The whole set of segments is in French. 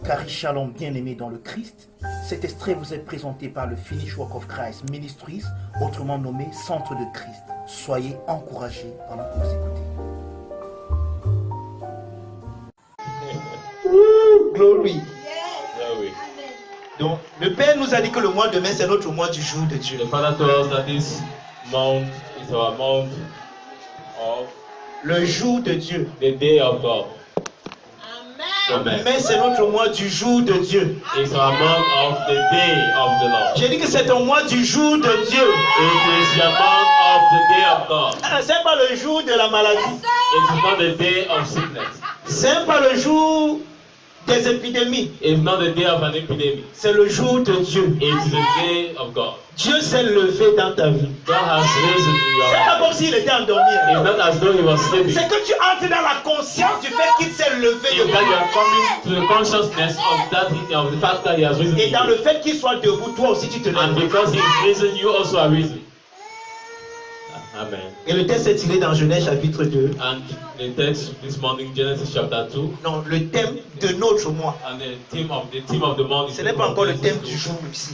Cari Shalom, bien-aimé dans le Christ, cet extrait vous est présenté par le Finish Work of Christ Ministries, autrement nommé Centre de Christ. Soyez encouragés pendant que vous écoutez. Glory. Glory. Donc, le Père nous a dit que le mois de mai, c'est notre mois du jour de Dieu. The Father told us that this month is our month of Le jour de Dieu. the day of God. Amen. Mais c'est notre mois du jour de Dieu. It's our month of the day of the Lord. J'ai dit que c'est un mois du jour de Dieu. It is your month of the day of God. C'est pas le jour de la maladie. It is not the day of sickness. C'est pas le jour des épidémies. It's not the day of an epidemic. C'est le jour de Dieu. It is the day of God. Dieu s'est levé dans ta vie. God has risen in your C'est pas life. comme s'il était endormi. It's not as though he was sleeping. C'est que tu entres dans la conscience du fait qu'il s'est levé It's debout. that you are coming to the consciousness of that of the fact that he has risen. Et in dans you. le fait qu'il soit debout, toi aussi tu te And lèves. because he is risen, you also are risen. Amen. Et le texte est tiré dans Genèse chapitre 2. And the text this morning, Genesis chapter 2, Non, le thème de notre mois. and the theme of the morning. Ce n'est pas encore le thème du jour ici.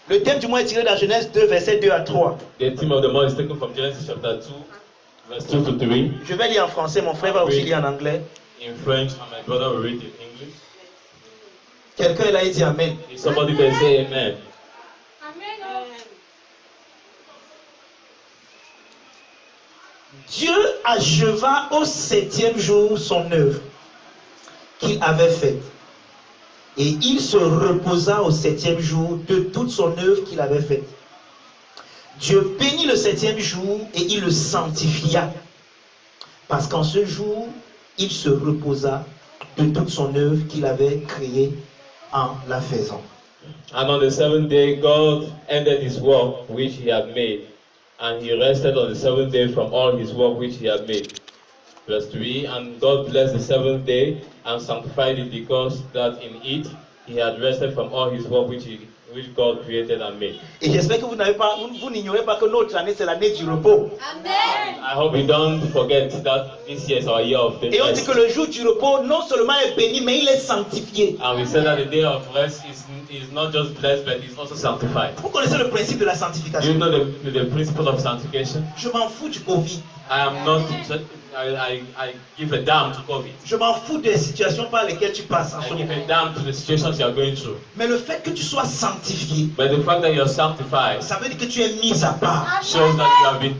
Le thème du mois est tiré dans Genèse 2, versets 2 à 3. The theme of the morning is taken from Genesis chapter 2, verse 2 to 3. Je vais lire en français, mon frère va aussi lire en anglais. In French, and my brother will read in English. Quelqu'un là, il dit Amen. If somebody can say amen. Dieu acheva au 7e jour son œuvre qu'il avait faite. Et il se reposa au 7e jour de toute son œuvre qu'il avait faite. Dieu bénit le 7e jour et il le sanctifia. Parce qu'en ce jour, il se reposa de toute son œuvre qu'il avait créée en la faisant. And on the seventh day, God ended his work which he had made, and he rested on the seventh day from all his work which he had made. Verse 3, and God blessed the seventh day and sanctified it, because that in it he had rested from all his work which God created and made. Et j'espère que vous n'ignorez pas que notre année, c'est l'année du repos. I hope you don't forget that this year is our year of the Et on dit rest. que le jour du repos, non seulement est béni, mais il est sanctifié. And we said that the day of rest is not just blessed, but it's also sanctified. Vous connaissez le principe de la Do sanctification? you know the principle of sanctification? Je m'en fous du Covid. I am not, I give a damn to COVID. Je m'en fous des situations par lesquelles tu passes en ce I give moment. a damn to the situations you are going through. Mais le fait que tu sois sanctifié, But the fact that you are sanctified ça veut dire que tu es mis à part. shows that you have been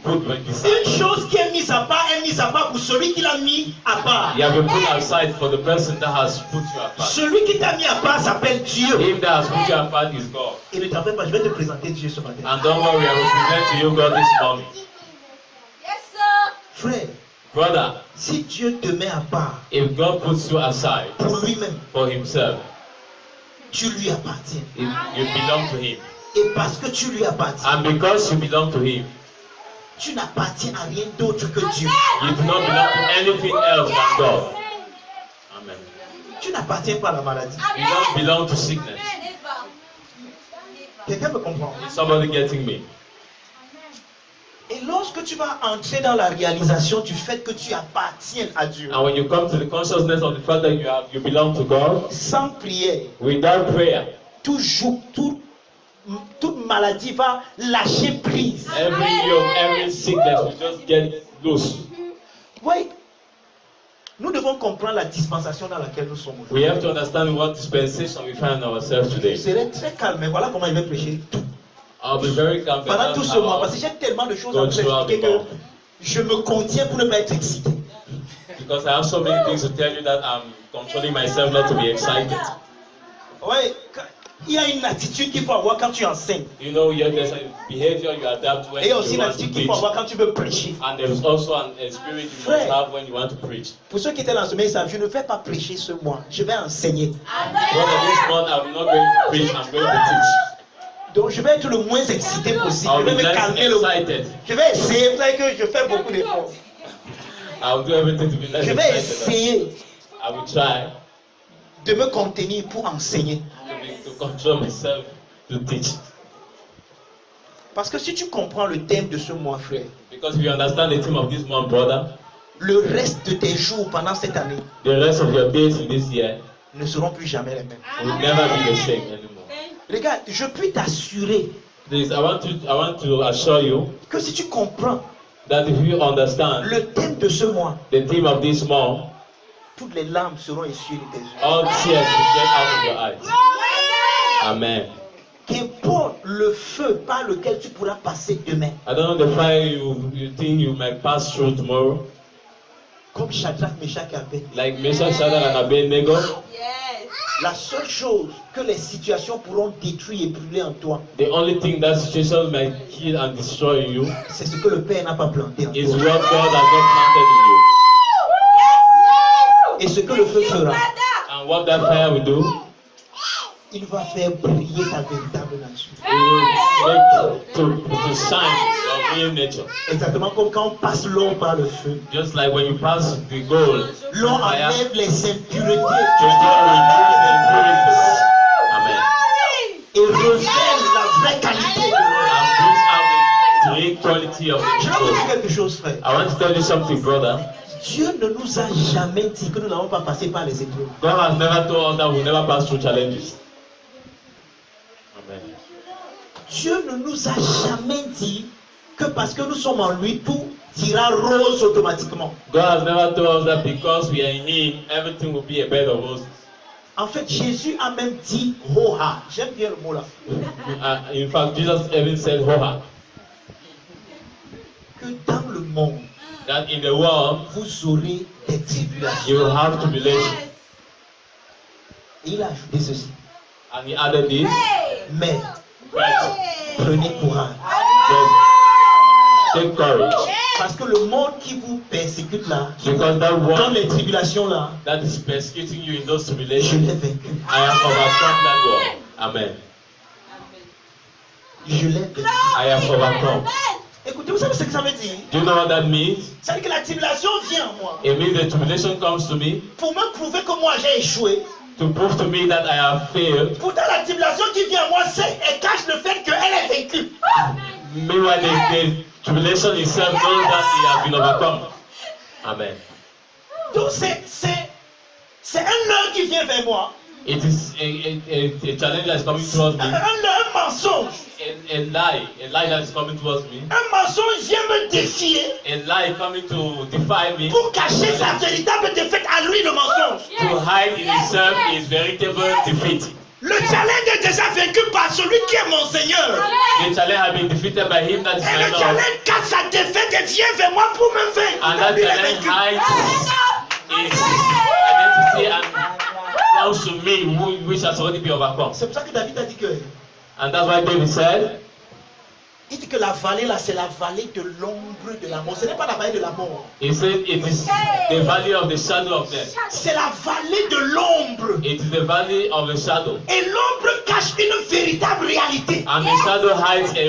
put beside. Une chose qui est mise à part est mise à part pour celui qui l'a mis à part. You have been put aside for the person that has put you apart. Celui qui t'a mis à part s'appelle Dieu. Him that has put you apart is God. Et ne t'en fais pas, je vais te présenter Dieu ce matin. And don't worry, I will present to you God this morning. Frère, Brother, si Dieu te met à part if God puts you aside pour lui-même, for himself, tu lui appartiens. you belong to him. Et parce que tu lui appartiens, And because you belong to him, tu n'appartiens à rien d'autre que Dieu. you do not belong to anything else than God. Amen. Tu n'appartiens pas à la maladie. You don't belong to sickness. Quelqu'un me comprend? Is somebody getting me? Et lorsque tu vas entrer dans la réalisation du fait que tu appartiens à Dieu, And when you come to the consciousness of the fact that you belong to God, sans prière, without prayer, toute maladie va lâcher prise. every yoke, every sickness will just get loose. Oui, nous devons comprendre la dispensation dans laquelle nous sommes We aujourd'hui. have to understand what dispensation we find ourselves Je today. serai très calme, mais voilà comment je vais prêcher tout. I'll be very calm. Pendant tout ce mois, parce que j'ai tellement de choses à vous expliquer que je me contiens pour ne pas être excité. Because I have so many things to tell you that I'm controlling myself not to be excited. Oui, il y a une attitude qu'il faut avoir quand tu enseignes. You know, there's a behavior you adapt when Et il y a you aussi une want to attitude qu'il preach. faut avoir quand tu veux prêcher. And there's also a spirit you Frère. must have when you want to preach. Pour ceux qui étaient dans ce mail, ils savent, je ne vais pas prêcher ce mois, je vais enseigner. Brother, this month I'm not going to preach, I'm going to teach. Donc je vais être le moins excité possible. I'll Je be vais me less calmer le excited. Je vais essayer, vous savez que je fais beaucoup d'efforts. I'll do everything to be less Je vais excited. essayer I will try de me contenir pour enseigner. to control myself to teach. Parce que si tu comprends le thème de ce mois, frère, Because if you understand the theme of this month, brother, le reste de tes jours pendant cette année the rest of your days in this year ne seront plus jamais les mêmes. will never be the same anymore. Regarde, je puis t'assurer Please, I want to assure you que si tu comprends that if you understand le thème de ce mois, the theme of this month, toutes les larmes seront essuyées de tes yeux. all tears will get out of your eyes. Amen. Qu'importe le feu par lequel tu pourras passer demain, I don't know the fire you think you might pass through tomorrow, comme Shadrach, Meshach et Abednego. like Meshach, Shadrach, and Abednego. La seule chose que les situations pourront détruire et brûler en toi, The only thing that situation might kill and destroy in you c'est ce que le Père n'a pas planté en is toi. what God has not planted in you. Et ce que le feu fera, And what that fire will do, il va faire briller ta véritable nature. it will make to shine your real nature. Exactement comme quand on passe l'or par le feu. Just like when you pass the gold, L'or fire, enlève les impuretés to remove the impurities. Amen. et révèle la vraie qualité de l'or. And brings out the great quality of Je the vais vous dire gold. quelque chose, frère. I want to tell you something, brother. Dieu ne nous a jamais dit que nous n'allons pas passer par les épreuves. God has never told us that we'll never pass through challenges. Amen. Dieu ne nous a jamais dit que parce que nous sommes en lui, tout ira rose automatiquement. God has never told us that because we are in Him, everything will be a bed of roses. En fait, Jésus a même dit Hoha. J'aime bien le mot là. In fact, Jesus even said, Hoha, Que dans le monde, that in the world, vous aurez des tribulations. you will have tribulation. Et il a ajouté ceci. And he added this, Mais but prenez courage. take courage, Parce que le monde qui vous persécute là, qui vous because that donne one les tribulations là, that is persecuting you in those je tribulations, l'ai vaincu. I have overcome that world. Amen. Je l'ai vaincu. I have overcome. Écoutez, vous savez ce que ça veut dire? Do you know what that means? Ça veut dire que la tribulation vient en moi It means the tribulation comes to me pour me prouver que moi j'ai échoué. to prove to me that I have failed. Pourtant, la tribulation qui vient en moi, elle cache le fait qu'elle est vaincue. Meanwhile, the tribulation itself knows that he has been overcome. Amen. Donc, c'est un leurre qui vient vers moi. It is a challenge that is coming towards me. Un leurre, un mensonge. A lie that is coming towards me. Un mensonge vient me défier A lie coming to defy me, pour cacher sa véritable défaite à lui, le mensonge. to hide in itself his veritable defeat. Le challenge est déjà vaincu par celui qui est mon Seigneur. The challenge has been defeated by him that is Et my le Lord. challenge cache sa défaite et vient vers moi pour me vaincre. And that Il est challenge vaincu. hides his identity and comes to me, which has already been overcome. C'est pour ça que David a dit que And that's why David said, il dit que la vallée là, c'est la vallée de l'ombre de la mort. Ce n'est pas la vallée de la mort. he said it is the valley of the shadow of death. C'est la vallée de l'ombre. It is the valley of the shadow. Et l'ombre cache une véritable réalité. And the shadow hides a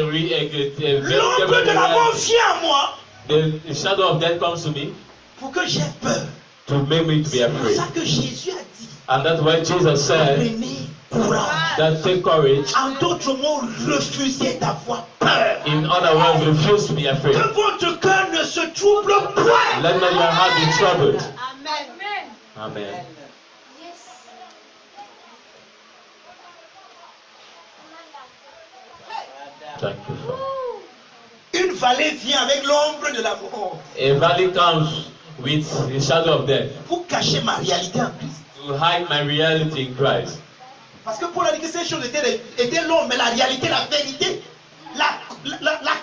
L'ombre de la mort reality. vient à moi The shadow of death comes to me pour que j'ai peur. to make me to be C'est pour afraid. ça que Jésus a dit, And that's why Jesus said prenez courage. that take courage. En d'autres mots, refusez d'avoir peur. In other words, refuse to be afraid. Que votre cœur ne se trouble point. Let not your heart be troubled. Amen. Amen. Thank you, Father. Une vallée vient avec l'ombre de la mort A valley comes with the shadow of death pour cacher ma réalité en Christ. to hide my reality in Christ. Parce que Paul a dit que ces choses étaient l'ombre, mais la réalité, la vérité, la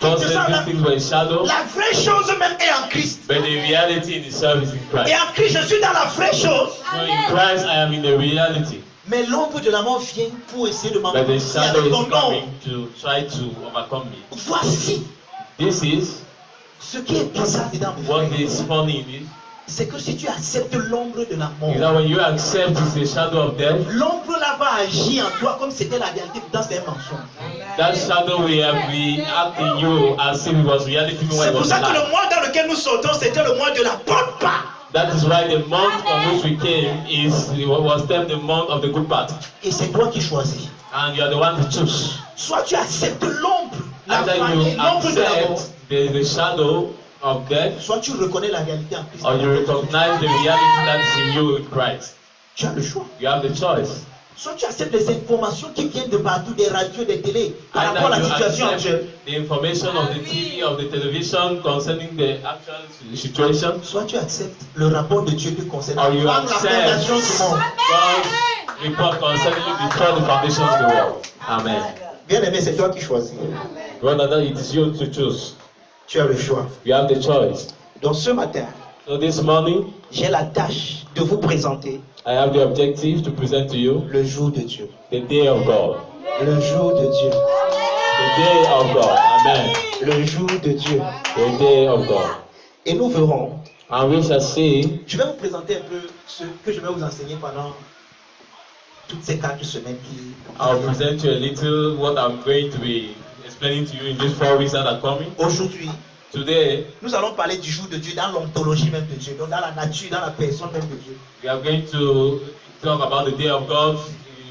God said quintessence, these things were a shadow, la vraie chose même est en Christ. but the reality in itself is in Et Christ. en Christ, je suis dans la vraie chose. So in Christ, I am in the reality, Mais l'ombre de la mort vient pour essayer de but the m'empêcher shadow avec is ton nom. coming to try to overcome me. Voici This is ce qui est bizarre dedans, mes what frères. is funny in it, C'est que si tu acceptes l'ombre de la is that mort, when you accept the shadow of death, l'ombre là va agir en toi comme c'était la réalité, pourtant c'est un mensonge. that shadow will act in you as if it was reality when C'est it pour was ça que alive. le mois dans lequel nous sortons, c'était le mois de la bonne part. That is why the month on which we came was termed the month of the good part. Et c'est toi qui choisis. And you are the one to choose. Soit tu acceptes l'ombre la Either fin you et l'ombre de la mort, accept the shadow of death, soit tu reconnais la réalité en Christ. or you recognize the reality that is in you in Christ. Tu as le choix. You have the choice. Soit tu acceptes les informations qui viennent de partout, des radios, des télés, par rapport à Either la you situation accept actuelle. the information of the TV, of the television concerning the actual situation, Soit tu acceptes le rapport de Dieu te concernant or you avant la accept fondation du monde. God's report concerning you before the foundation of the world. Amen. Bien aimé, c'est toi qui choisis. Brother, it is you to choose. Tu as le choix. You have the choice. Donc ce matin, So this morning, j'ai la tâche de vous présenter I have the objective to present to you le jour de Dieu. the day of God. Le jour de Dieu. The day of God. Amen. Le jour de Dieu. The day of God. Et nous verrons. And we shall see. Je vais vous présenter un peu ce que je vais vous enseigner pendant toutes ces 4 semaines qui. I'll present you a little what I'm going to be explaining to you in these 4 weeks that are coming. Aujourd'hui, Today, nous allons parler du jour de Dieu dans l'ontologie même de Dieu, donc dans la nature, dans la personne même de Dieu. we are going to talk about the day of God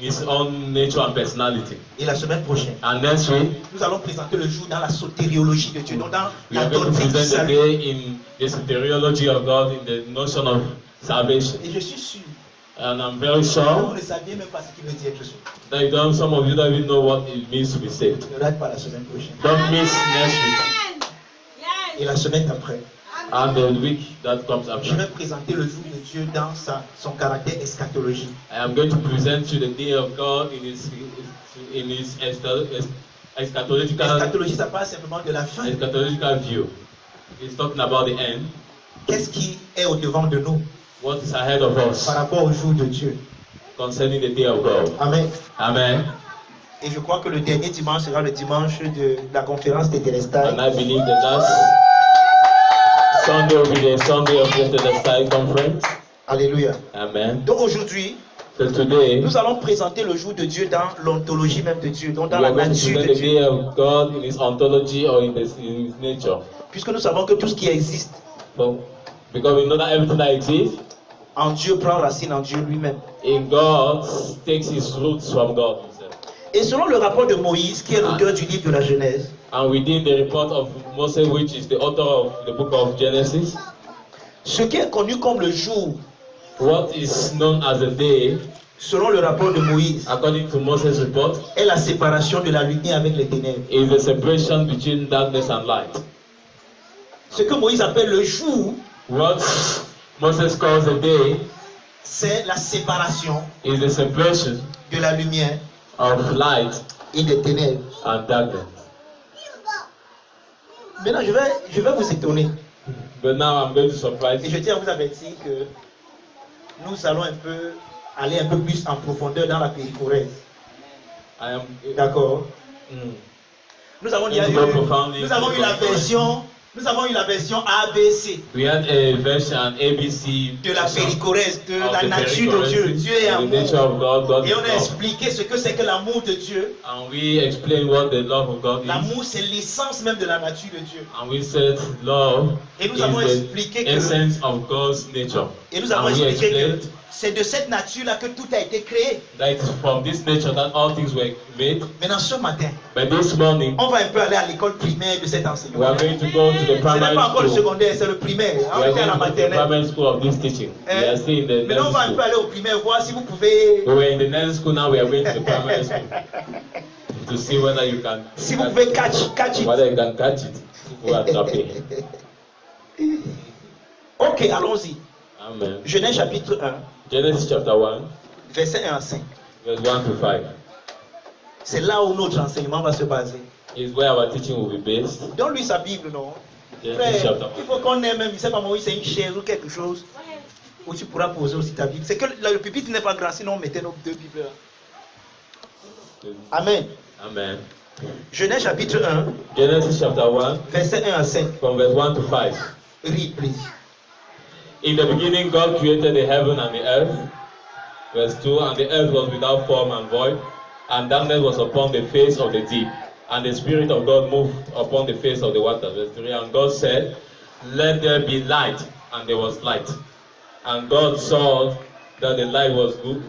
in His own nature and personality. Et la semaine prochaine, And next week, nous allons présenter le jour dans la sotériologie de Dieu, donc dans we la are going to doctrine du present the salut. day in the soteriology of God, in the notion of salvation. Et je suis sûr, And I'm very vous sure ne saviez même pas ce qu'il veut dire être sauvé. that some of you don't even know what it means to be saved. Ne rate pas la semaine prochaine. Don't miss next week Et la semaine d'après, and the week that comes je after. vais présenter le jour de Dieu dans son caractère eschatologique. I am going to present you the day of God in His eschatological Eschatologie, ça parle simplement de la fin. view. It's talking about the end. Qu'est-ce qui est au devant de nous What is ahead of us par rapport au jour de Dieu. concerning the day of God. Amen. Amen. Et je crois que le dernier dimanche sera le dimanche de la conférence des Télestai. And I believe the last Sunday will be the Sunday of the Telestai conference. Alléluia. Amen. Donc aujourd'hui, So today, nous allons présenter le jour de Dieu dans l'ontologie même de Dieu, donc dans we la are going to nature present de the Dieu. day of God in His ontology or in His nature. Puisque nous savons que tout ce qui existe So, because we know that everything that exists en Dieu prend racine en Dieu lui-même. in God takes its roots from God Himself. Et selon le rapport de Moïse, qui est l'auteur du livre de la Genèse, And within the report of Moses, which is the author of the book of Genesis, ce qui est connu comme le jour, what is known as a day, selon le rapport de Moïse, according to Moses' report, est la séparation de la lumière avec les ténèbres. is the separation between darkness and light. Ce que Moïse appelle le jour, What Moses calls a day c'est la séparation is the separation de la lumière of light et des ténèbres. and darkness. Maintenant, je vais vous étonner. But now I'm going to surprise Et you. je tiens à vous avertir que nous allons aller un peu plus en profondeur dans la péricorèse. I am. D'accord? Nous avons eu la version ABC We had a version ABC de la péricorèse, de of la the nature de Dieu. perichoresis, Dieu est the nature amour. of God. God Et is on a love. expliqué ce que c'est que l'amour de Dieu. And we explain what the love of God is. L'amour, c'est l'essence même de la nature de Dieu. And we said love Et nous avons is expliqué the que, essence of God's nature. et nous avons And we expliqué que explained c'est de cette nature-là que tout a été créé. that it's from this nature that all things were made. Maintenant, ce matin, But this morning, on va un peu aller à l'école primaire de cet we enseignement. are going to go to the Ce n'est primary pas encore le school. secondaire, c'est le primaire. We On are était à la going to the maternelle. primary school of this teaching. We are still in the Maintenant, on va un nursery peu school. aller au primaire, voir si vous pouvez, We were in the nursery school, now we are going to the primary school to see whether you can si vous pouvez catch it. whether you can catch it. If we are tapping. Ok, allons-y. Amen. Genèse chapitre 1, Genesis chapter 1, verset 1 à 5. verse 1 to 5 C'est là où notre enseignement va se baser. is where our teaching will be based. Donne-lui sa Bible, non? Genesis Frère, chapter il faut qu'on ait même, je ne sais pas moi, c'est une chaise ou quelque chose où tu pourras poser aussi ta Bible. C'est que le pupitre n'est pas grand, sinon on mettait nos 2 Bibles là. 1. Amen. Amen. Genèse chapitre 1, Genesis chapter 1, verset 1 à 5. from verse 1 to 5. Read, please. In the beginning, God created the heaven and the earth. Verse 2, and the earth was without form and void, and darkness was upon the face of the deep. And the Spirit of God moved upon the face of the water. Verse 3, and God said, let there be light, and there was light. And God saw that the light was good,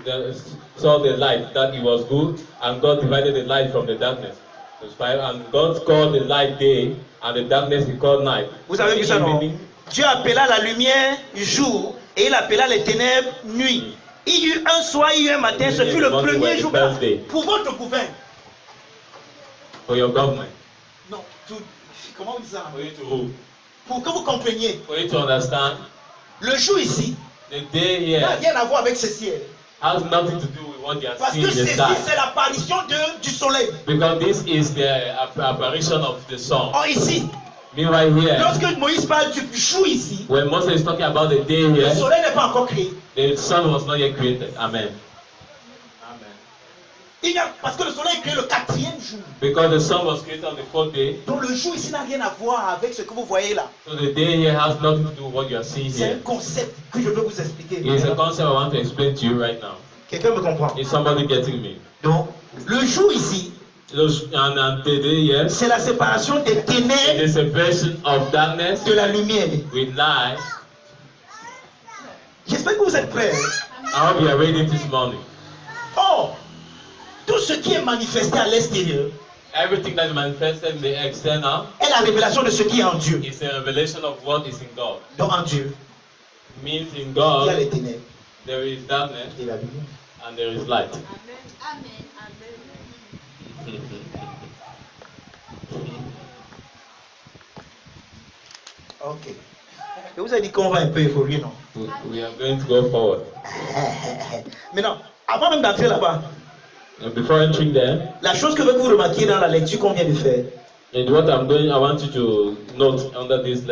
saw the light, that it was good, and God divided the light from the darkness. Verse 5, and God called the light day, and the darkness he called night. Vous avez vu ça, non? Evening, Dieu appela la lumière jour et il appela les ténèbres nuit. Il y eut un soir, il y eut un matin, ce fut le premier jour. Pour votre gouvernement. For your government. Non, comment on dit ça? For you to rule. Pour que vous compreniez. For you to understand. Le jour ici The day here n'a rien à voir avec ce ciel. has nothing to do with what you are Parce seeing que in the ceci, sky. c'est l'apparition du soleil. Because this is the apparition of the sun. Or ici, Meanwhile here, lorsque Moïse parle du jour ici, when Moses is talking about the day le here, soleil n'est pas encore créé. the sun was not yet created. Amen. Parce que le soleil est créé le 4e jour. Because the sun was created on the 4th day. Donc le jour ici n'a rien à voir avec ce que vous voyez là. So the day here has nothing to do with what you are seeing C'est un here. concept que je veux vous expliquer. It is a concept I want to explain to you right now. Quelqu'un me comprend? Is somebody getting me? Donc, le jour ici, And the day here, c'est la séparation des it ténèbres is a version of darkness de la lumière. with light. J'espère que vous êtes prêts. I hope you are ready this morning. Or, tout ce qui est manifesté à l'extérieur Everything that is manifested in the external est la révélation de ce qui est en Dieu. is a revelation of what is in God. Donc en Dieu, Means in il y a God les ténèbres there is darkness et la lumière. and there is light. Ok. Je vous ai dit qu'on va un peu évoluer, non? We are going to go forward. Maintenant, avant même d'entrer là-bas, And before entering there, la chose que vous remarquer dans la lecture qu'on vient de faire, and what I'm doing, I want you to note under this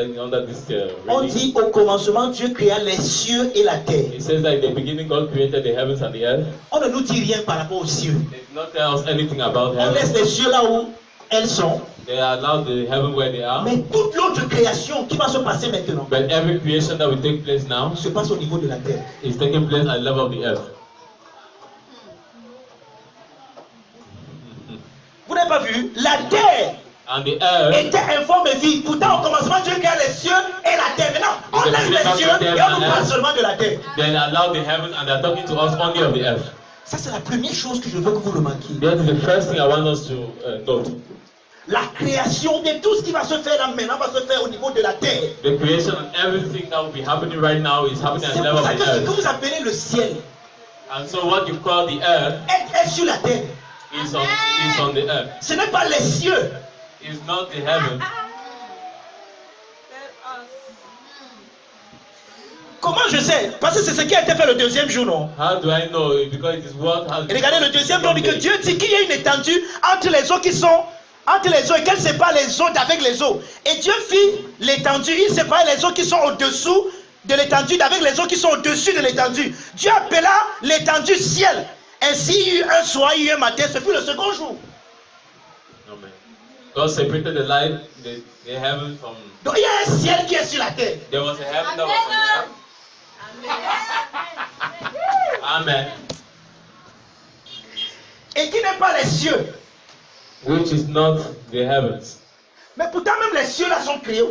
on reading. dit au commencement Dieu créa les cieux et la terre. It says that in the beginning God created the heavens and the earth. On ne nous dit rien par rapport aux cieux. They did not tell us anything about On heaven. laisse les cieux là où elles sont. They allowed the heaven where they are. Mais toute l'autre création qui va se passer maintenant But every creation that will take place now se passe au niveau de la terre. is taking place at the level of the earth. Vous n'avez pas vu? La terre And the earth était informe et vide. Pourtant, au commencement, Dieu créa les cieux et la terre. Maintenant, on laisse les cieux et on nous parle seulement de la terre. then allowed the heaven and they're talking to us only of the earth. Ça, c'est la première chose que je veux que vous remarquiez. That is the first thing I want us to note. La création de tout ce qui va se faire là maintenant va se faire au niveau de la terre. The creation and everything that will be happening right now is happening at C'est the pour level ça of que the ce que earth. vous appelez le ciel And so what you call the earth est sur la terre. is on the earth. Ce n'est pas les cieux. It's not the heaven. Comment je sais? Parce que c'est ce qui a été fait le deuxième jour, non? How do I know? Because it is what has Et regardez le deuxième jour, dit que Dieu dit qu'il y a une étendue entre les eaux qui sont entre les eaux et qu'elle sépare les eaux d'avec les eaux. Et Dieu fit l'étendue, il sépare les eaux qui sont au-dessous de l'étendue d'avec les eaux qui sont au-dessus de l'étendue. Dieu appela l'étendue ciel. Ainsi, il y eut un soir, il y eut un matin, ce fut le second jour. Amen. God separated the light, the heaven from. Donc il y a un ciel qui est sur la terre. There was a heaven that was on the earth. Amen. Et qui n'est pas les cieux. Which is not the heavens. Mais pourtant même les cieux là sont créés.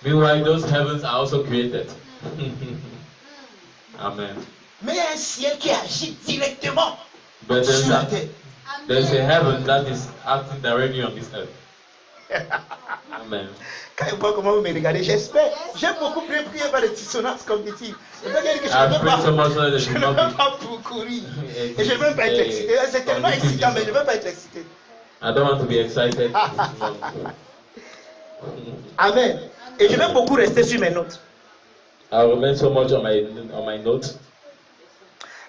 Meanwhile, those heavens are also created. Amen. Mais il y a un ciel qui agit directement But sur la terre. there's a heaven that is acting directly on this earth. Amen. Quand je vois comment vous me regardez, j'espère. J'ai beaucoup prié par des dissonances cognitives. Je veux dire que je I've prayed so ne much that veux it should not be. pas beaucoup rire. Et je ne veux pas être excité. C'est tellement excitant, mais je ne veux pas être excité. I don't want to be excited. Amen. Et je vais beaucoup rester sur mes notes. I remain so much on my notes.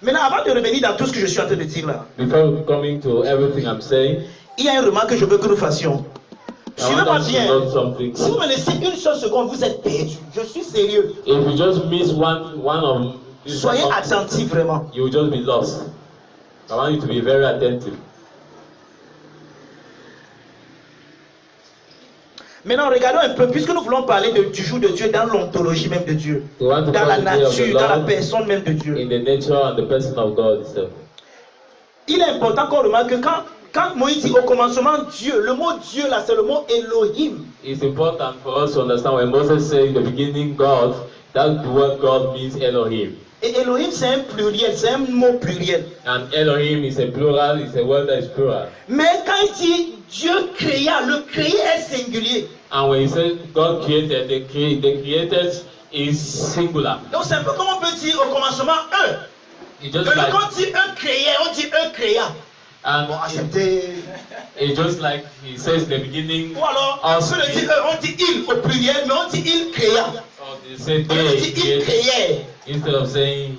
Maintenant, avant de revenir dans tout ce que je suis en train de dire là, Before coming to everything I'm saying, il y a une remarque que je veux que nous fassions. I Suivez-moi want us to bien. note something. Si vous me laissez une seule seconde, vous êtes perdu. Je suis sérieux. If you just miss one of these Soyez seconds, attentifs vraiment. you will just be lost. I want you to be very attentive. Maintenant, regardons un peu, puisque nous voulons parler du jour de Dieu dans l'ontologie même de Dieu, We want to dans la follow the day of the nature, dans la Lord personne même de Dieu. in the nature and the person of God itself. Il est important qu'on remarque que quand Moïse dit au commencement Dieu, le mot Dieu là, c'est le mot Elohim. It's important for us to understand when Moses said in the beginning God, That word God means Elohim. Et Elohim, c'est un pluriel, c'est un mot pluriel. And Elohim is a plural, it's a word that is plural. Mais quand il dit Dieu créa, le créer est singulier. And when he says God created, the created is singular. Donc c'est un peu comme on peut dire au commencement un. It's Donc just like, quand on dit un créé, on dit un créa. and Bon, acceptez. it's just like he says in the beginning. Ou alors, on peut dire on dit il au pluriel, mais on dit il créa. Or they say On they dit il created créait. instead of saying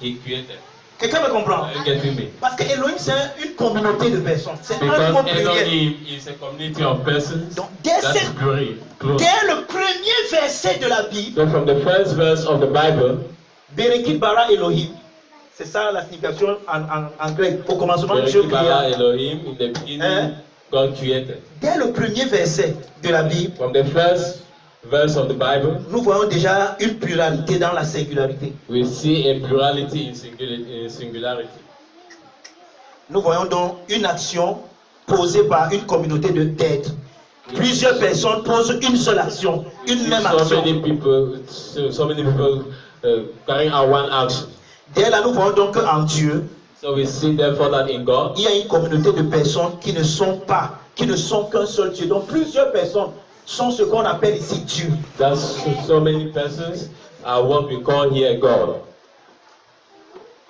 he created. Quelqu'un me comprend? Are you getting me? Parce que Elohim, c'est une communauté de personnes. C'est un Because mot pluriel. Elohim is a community of persons. Donc, dès That is plural. dès le premier verset de la Bible, So from the first verse of the Bible, Bereshit bara Elohim. C'est ça la signification en grec. Au commencement, Dieu Bereshit bara créa. Elohim, in the beginning, Hein? God created. Dès le premier verset de la Bible, From the first verse of the Bible, nous voyons déjà une pluralité dans la singularité. we see a plurality in singularity. Nous voyons donc une action posée par une communauté d'êtres. Plusieurs personnes posent une seule action, une même So action. many people carrying out one action. Dès là, nous voyons donc qu'en Dieu, So we see therefore that in God, il y a une communauté de personnes qui ne sont qu'un seul Dieu. Donc plusieurs personnes sont ce qu'on appelle ici Dieu. there's so many persons are what we call here God.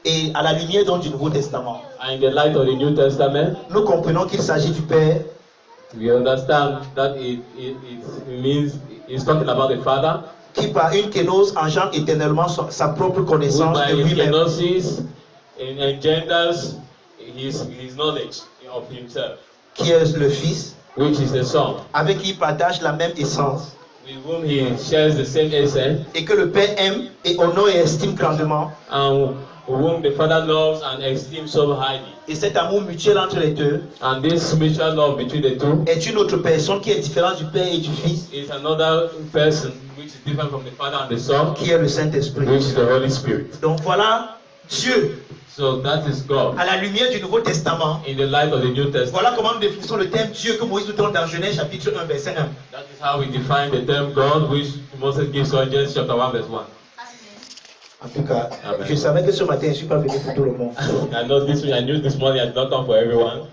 Et à la lumière donc du Nouveau Testament, And in the light of the New Testament, nous comprenons qu'il s'agit du Père, we understand that it means it's talking about the Father, qui par une kénose engendre éternellement sa propre who connaissance by de his lui-même. kenosis engenders his knowledge of himself, Qui est le Fils, which is the Son, avec qui il partage la même essence, with whom he shares the same essence, et que le Père aime et honore et estime grandement. and whom the Father loves and esteems so highly. Et cet amour mutuel entre les deux And this mutual love between the two est une autre personne qui est différente du Père et du Fils, is another person which is different from the Father and the Son, qui est le Saint-Esprit. which is the Holy Spirit. Donc voilà Dieu So that is God. à la lumière du Nouveau Testament. In the light of the New Testament, Voilà comment nous définissons le terme Dieu que Moïse nous donne dans Genèse chapitre 1 verset 1. that is how we define the term God, which Moses gives us in Genesis chapter 1 verse 1. En tout cas, Amen. je savais que ce matin, je ne suis pas venu pour tout le monde. I knew this morning I did not come for everyone.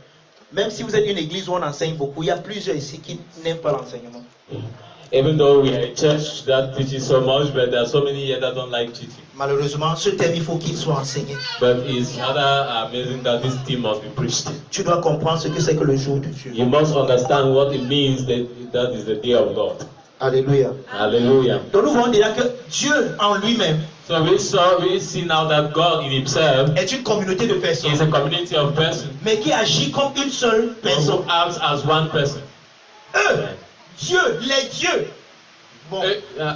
Même si vous êtes une église où on enseigne beaucoup, il y a plusieurs ici qui n'aiment pas l'enseignement. Even though we are a church that teaches so much, but there are so many here that don't like teaching. Malheureusement, ce thème, il faut qu'il soit enseigné. But it's rather amazing that this theme must be preached. Tu dois comprendre ce que c'est que le jour de Dieu. You must understand what it means that is the day of God. Alléluia. Hallelujah. Donc nous voyons déjà que Dieu en lui-même So we see now that God in himself est une communauté de is personnes, a community of persons mais qui agit comme une seule who personne. acts as one person. Eux, Dieu, les dieux. Bon,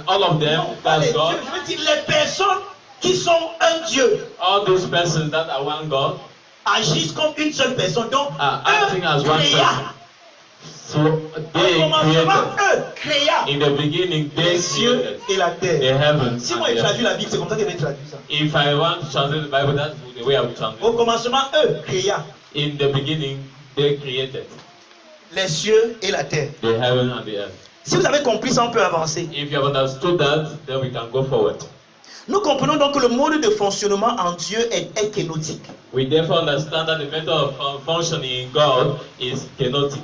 All of them, non, pas les that's God. dieux, je veux dire les personnes qui sont un Dieu All those persons that are one God agissent comme une seule personne. Donc, are acting as one créa. person. So Au they commencement, created. créa In the beginning, they les cieux created et la the terre. heavens Si and moi the je earth. traduis la Bible, c'est comme ça que je vais traduire ça. If I want to translate the Bible, that's the way I would translate. Au commencement, créa In the beginning, they created les cieux et la terre. the heaven and the earth. Si vous avez compris ça, on peut avancer. If you have understood that, then we can go forward. Nous comprenons donc que le mode de fonctionnement en Dieu est kénotique. We therefore understand that the method of functioning in God is kenotic.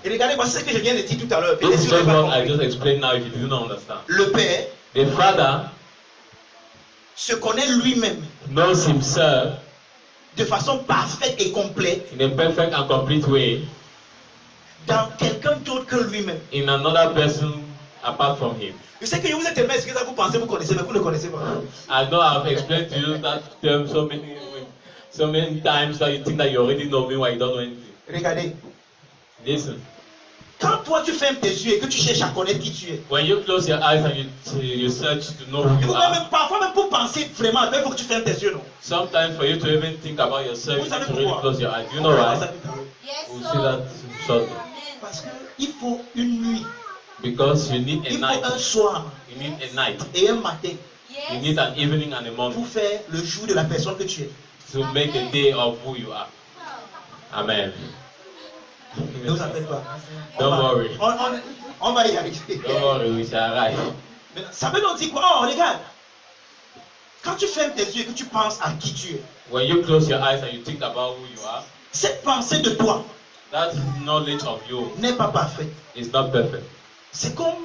Et regardez, voici ce que je viens de dire tout à l'heure. This Peut-être is si vous just n'avez what pas I compris. just explained now if you did not understand. Le Père The Father se connaît lui-même knows himself de façon parfaite et complète in a perfect and complete way dans quelqu'un d'autre que lui-même. in another person apart from him. Je sais que vous êtes tellement expliqué ça, vous pensez, vous connaissez, mais vous ne connaissez pas. I know I've explained to you that term so many times that you think that you already know me while you don't know anything. Regardez, Listen, quand toi tu fermes tes yeux et que tu cherches à connaître qui tu es, when you close your eyes and you search to know who you are, parfois même pour penser vraiment, il faut que tu fermes tes yeux, non? sometimes for you to even think about yourself, you Vous need savez to really pourquoi? close your eyes. Do you know why? We'll see that shortly. Parce qu'il faut une nuit, Because you need a il faut un night, soir you need a night, et un matin you need an evening and a pour morning faire le jour de la personne que tu es. to make a day of who you are. Amen. Ne vous en faites pas. Don't va, worry. On va y arriver. Don't worry, we shall arrive. Mais ça veut donc dire quoi? Oh, regarde. Quand tu fermes tes yeux et que tu penses à qui tu es, When you close your eyes and you think about who you are, cette pensée de toi that knowledge of you n'est pas parfaite. is not perfect. C'est comme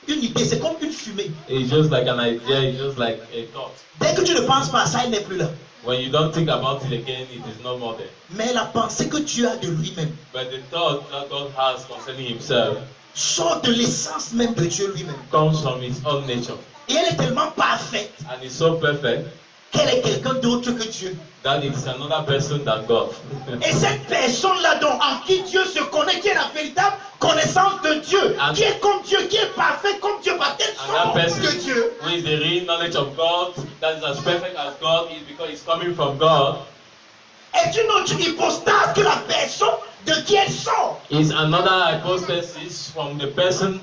une idée, c'est comme une fumée. It's just like an idea, it's just like a thought. Dès que tu ne penses pas à ça, il n'est plus là. When you don't think about it again, it is no more there. Mais la pensée que tu as de lui-même But the thought that God has concerning himself sort de l'essence même de Dieu lui-même. comes from his own nature. Et elle est tellement parfaite And it's so perfect qu'elle est quelqu'un d'autre que Dieu. that it's another person than God. Et cette personne-là donc en qui Dieu se connaît, qui est la véritable connaissance de Dieu, And- qui est comme Dieu, qui est parfait comme Dieu, parce qu'elle And that sort person de Dieu, who is the real knowledge of God, that is as perfect as God is because it's coming from God, est une autre hypostase que la personne de qui elle sort. is another hypostasis from the person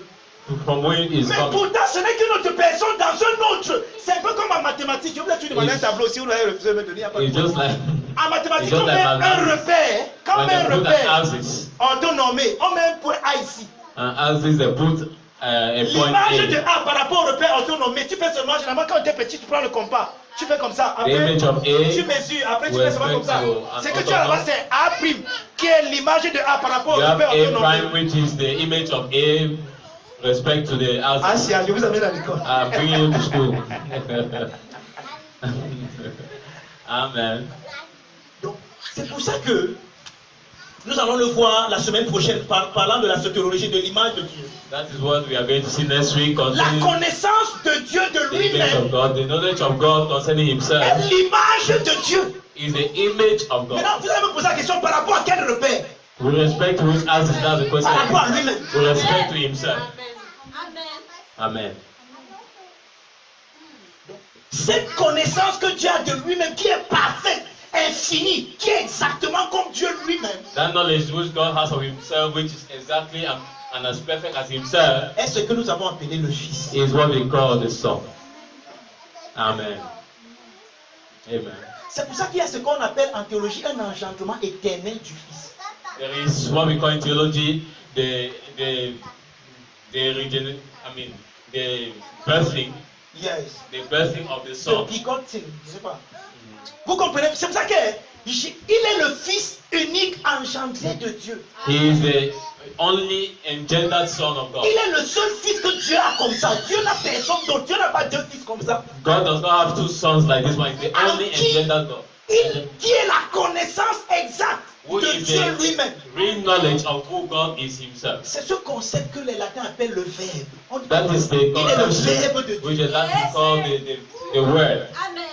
from where it is Mais coming. pourtant, ce n'est qu'une autre personne dans un autre. C'est un peu comme en mathématiques. Je voulais te demander un It's- tableau si vous l'avez refusé de me donner. Il y a pas de It's just problème. like En mathématiques, it's just on like met un mathematics. repère. Quand on When met un they put an repère, axis, on doit nommer. On met un point A ici. and axis they put a point L'image de A. A par rapport au repère autonomé, tu fais seulement, généralement quand tu es petit, tu prends le compas. Tu fais comme ça. The Après, image of A tu mesures. Après, tu with fais seulement comme ça. respect to an Ce que tu as là-bas, autonome. c'est A', qui est l'image de A par rapport au You have repère A autonomé. prime, which is the image of A, respect to the Ah, axis. si, je vous amène à l'école. I'm bringing you to school. Amen. Donc, c'est pour ça que nous allons le voir la semaine prochaine parlant de la soteriologie de l'image de Dieu. That is what we are going to see next week La concerning connaissance de Dieu de the image lui-même of God, the knowledge of God concerning est Himself l'image de Dieu. is the image of God. Maintenant, vous allez me poser la question par rapport à quel repère? With respect to which axis, that's the question. Par rapport à lui-même. With respect to Himself. Amen. Amen. Cette connaissance que Dieu a de lui-même qui est parfaite, infinie, qui est exactement comme Dieu lui-même, That knowledge which God has of Himself, which is exactly and as perfect as Himself, est ce que nous avons appelé le Fils. is what we call the Son. Amen. Amen. C'est pour ça qu'il y a ce qu'on appelle en théologie un engendrement éternel du Fils. There is what we call in theology the birthing of the The Son. begotten, je sais pas. Vous comprenez? C'est pour ça qu'il est le Fils unique engendré de Dieu. He is the only engendered Son of God. Il est le seul Fils que Dieu a comme ça. Dieu n'a personne d'autre. Dieu n'a pas deux fils comme ça. God does not have two sons like this one. He's the only engendered God. Qui est la connaissance exacte Who de is Dieu the lui-même. real knowledge of who God is Himself. C'est ce concept que les latins appellent le verbe. On dit That is the il est le concept verbe de which Dieu. is Latin called the word, Amen.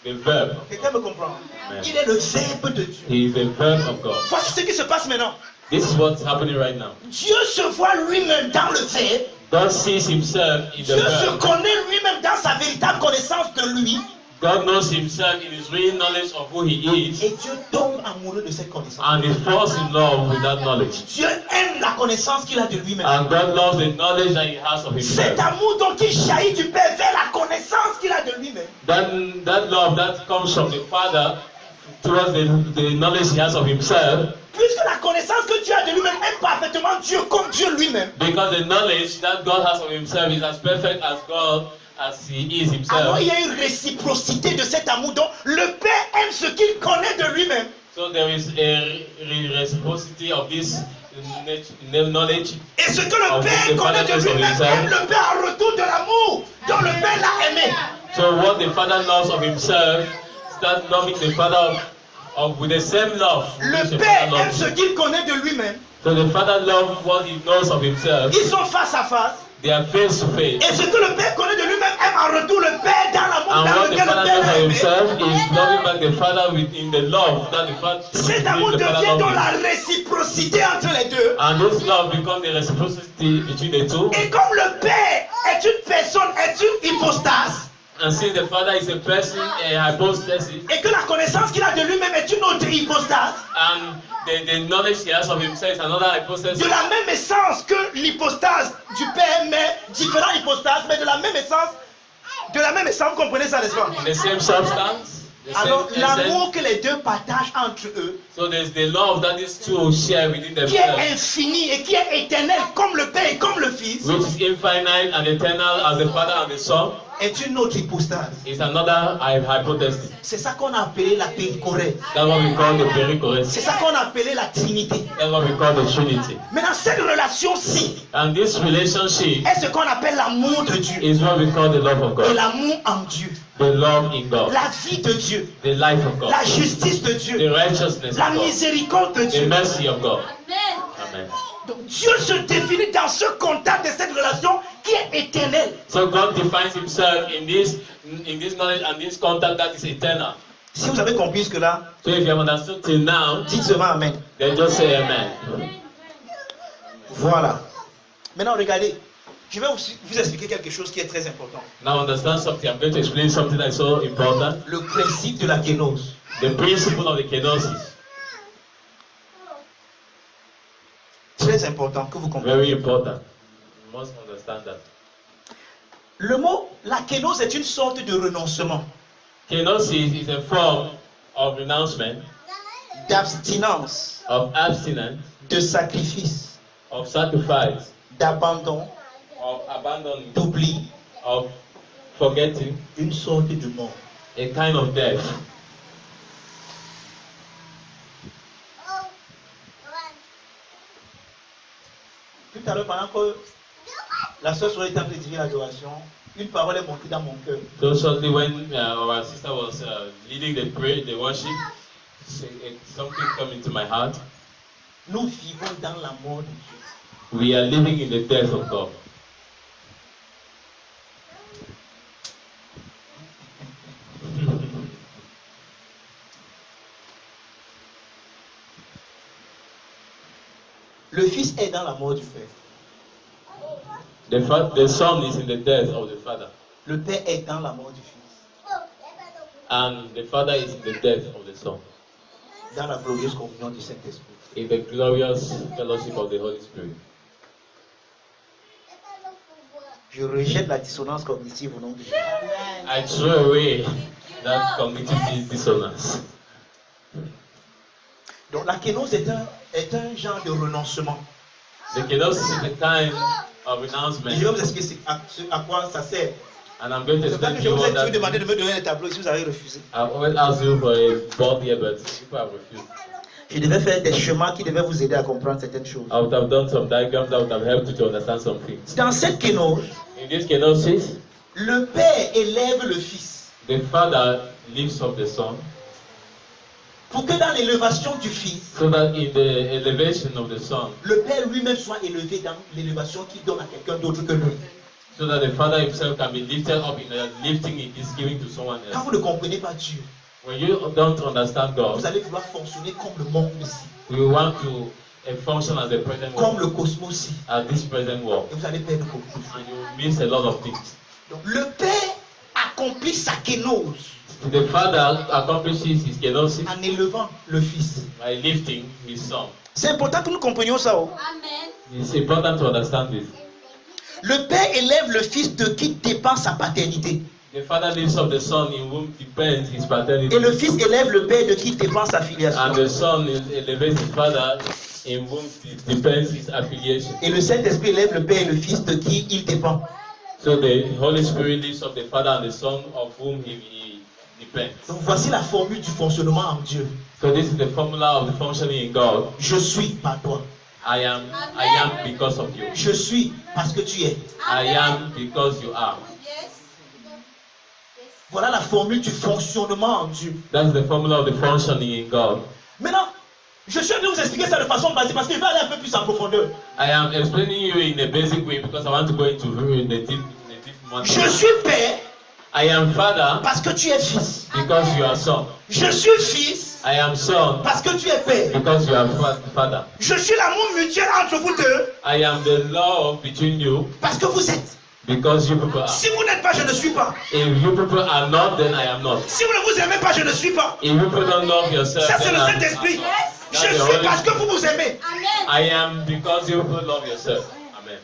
the verb. Quelqu'un me comprend? Amen. Il est le verbe de Dieu. He is the verb of God. Voici ce qui se passe maintenant. This is what's happening right now. Dieu se voit lui-même dans le verbe. God sees Himself in the Dieu se verb. connaît lui-même dans sa véritable connaissance de lui. God knows Himself in His real knowledge of who He is, Et Dieu tombe amoureux de cette connaissance. and He falls in love with that knowledge. Dieu aime la connaissance qu'il a de lui-même. And God loves the knowledge that He has of Cet Himself. amour donc qui jaillit du Père vers la connaissance qu'il a de lui-même. That love that comes from the Father towards the knowledge He has of Himself, Puisque la connaissance que Dieu a de lui-même est parfaitement Dieu comme Dieu lui-même. because the knowledge that God has of Himself is as perfect as God as He is Alors Himself. il y a une réciprocité de cet amour. Donc le Père aime ce qu'il connaît de lui-même. So there is a reciprocity of this knowledge. Et ce que le Père connaît de lui-même aime le Père en retour de l'amour dont le Père l'a aimé. So what the Father loves of Himself, start loving the Father with the same love. which Le the Père Father aime loves. ce qu'il connaît de lui-même. So the Father loves what He knows of Himself. Ils sont face à face. They are face to face. Et ce que le Père connaît de lui-même aime en retour le Père dans l'amour And dans what the lequel le Father Père knows l'a of aimé. Himself is loving back the Father within the love that the Father. Cet amour the Father devient donc loves la him. réciprocité entre les deux. And this love becomes the reciprocity between the two. Et comme le Père est une personne, est une hypostase, And since the Father is a person, a hypostasis, et que la connaissance qu'il a de lui-même est une autre hypostase, and the knowledge He has of Himself is another hypostasis. de la même essence que l'hypostase du Père, mais différentes hypostases, mais de la même essence, vous comprenez ça, n'est-ce pas? The same substance, the same Alors essence. l'amour que les deux partagent entre eux, So there's the love that these two share within qui est themselves, infini et qui est éternel comme le Père et comme le Fils, which is infinite and eternal as the Father and the Son. est une autre hypostase. It's another hypothesis. C'est ça qu'on a appelé la périchorèse. That's what we call the C'est perichoresis. ça qu'on a appelé la Trinité. That's what we call the Trinity. Maintenant, cette relation-ci And this relationship est ce qu'on appelle l'amour de Dieu. is what we call the love of Et God. l'amour en Dieu. The love in God. La vie de Dieu. The life of God. La justice de The Dieu. righteousness La of God. miséricorde de The Dieu. mercy of God. Amen. Amen. Donc Dieu se définit dans ce contact de cette relation qui est éternelle. So God defines himself in this knowledge and this contact that is eternal. Si vous avez compris ce que là, So if you have understood till now, dites seulement Amen. then just say amen. Voilà. Maintenant, regardez. Je vais vous expliquer quelque chose qui est très important. Now understand something. I'm going to explain something that's so important. Le principe de la kénose. The principle of the kenosis. Très important que vous compreniez. Very important. You must understand that. Le mot, la kénose est une sorte de renoncement, Kenosis is a form of renouncement, d'abstinence, of abstinence, de sacrifice, of sacrifice, d'abandon, of abandoning, d'oubli, of forgetting, une sorte de mort. a kind of death. Tout à l'heure, pendant que la sœur Sophie était en train de dire l'adoration, une parole est montée dans mon cœur. So shortly when our sister was leading the prayer, the worship, something came into my heart. Nous vivons dans la mort de Dieu. We are living in the death of God. Le Fils est dans la mort du Père. The Son is in the death of the Father. Le Père est dans la mort du Fils. And the Father is in the death of the Son. Dans la glorieuse communion du Saint-Esprit. In the glorious fellowship of the Holy Spirit. Je rejette la dissonance cognitive au nom de Jésus. I throw away that cognitive dissonance. Donc la kénose est un genre de renoncement. The kenosis is a kind of Et renouncement. je vais vous expliquer à quoi ça sert. And I'm going to C'est explain pas que to je you vous ai what toujours demandé that de me donner un tableau si vous avez refusé. I've always asked you for a board here, but people have refused. Je devais faire des schémas qui devaient vous aider à comprendre certaines choses. I would have done some diagrams that would have helped you to understand some things. Dans cette kénose, In this kenosis, le Père élève le Fils the Father lifts up the Son, pour que dans l'élévation du Fils, so that in the elevation of the Son, le Père lui-même soit élevé dans l'élévation qu'il donne à quelqu'un d'autre que lui. so that the Father himself can be lifted up in the lifting he is giving to someone Quand else. vous ne comprenez pas Dieu, When you don't understand God, vous allez vouloir fonctionner comme le monde ici, we want to function as the present comme world, le cosmos ici, as this present world, et vous allez perdre beaucoup de choses. and you will miss a lot of things. Donc le Père accomplit sa kénose The Father accomplishes his kenosis en élevant le Fils. by lifting his Son. C'est important que nous comprenions ça. Oh. Amen. It's important to understand this. Le Père élève le Fils de qui dépend sa paternité. The Father lifts up the Son in whom depends his paternity, Et le Fils élève le Père de qui dépend sa filiation. and the Son elevates his Father in whom depends his affiliation. Et le Saint-Esprit élève le Père et le Fils de qui il dépend. So the Holy Spirit lifts up the Father and the Son of whom he depends. Donc voici la formule du fonctionnement en Dieu. So this is the formula of the functioning in God. Je suis par toi. I am because of you. Je suis parce que tu es. I am because you are. Yes. Voilà la formule du fonctionnement en Dieu. That's the formula of the functioning in God. Maintenant, je suis en train de vous expliquer ça de façon basique parce que je vais aller un peu plus en profondeur. I am explaining you in a basic way because I want to go into the deep manner. Je suis Père I am Father parce que tu es Fils. because you are Son. Je suis Fils I am Son parce que tu es Père. because you are Father. Je suis l'amour mutuel entre vous deux I am the love between you parce que vous êtes. because you people are. Si vous n'êtes pas, je ne suis pas. If you people are not, then I am not. Si vous ne vous aimez pas, je ne suis pas. If you people don't love yourself, Ça, c'est then le I'm Saint-Esprit. not. Je That's the suis Holy parce que Spirit. vous vous aimez. Amen. I am because you people love yourself. Amen.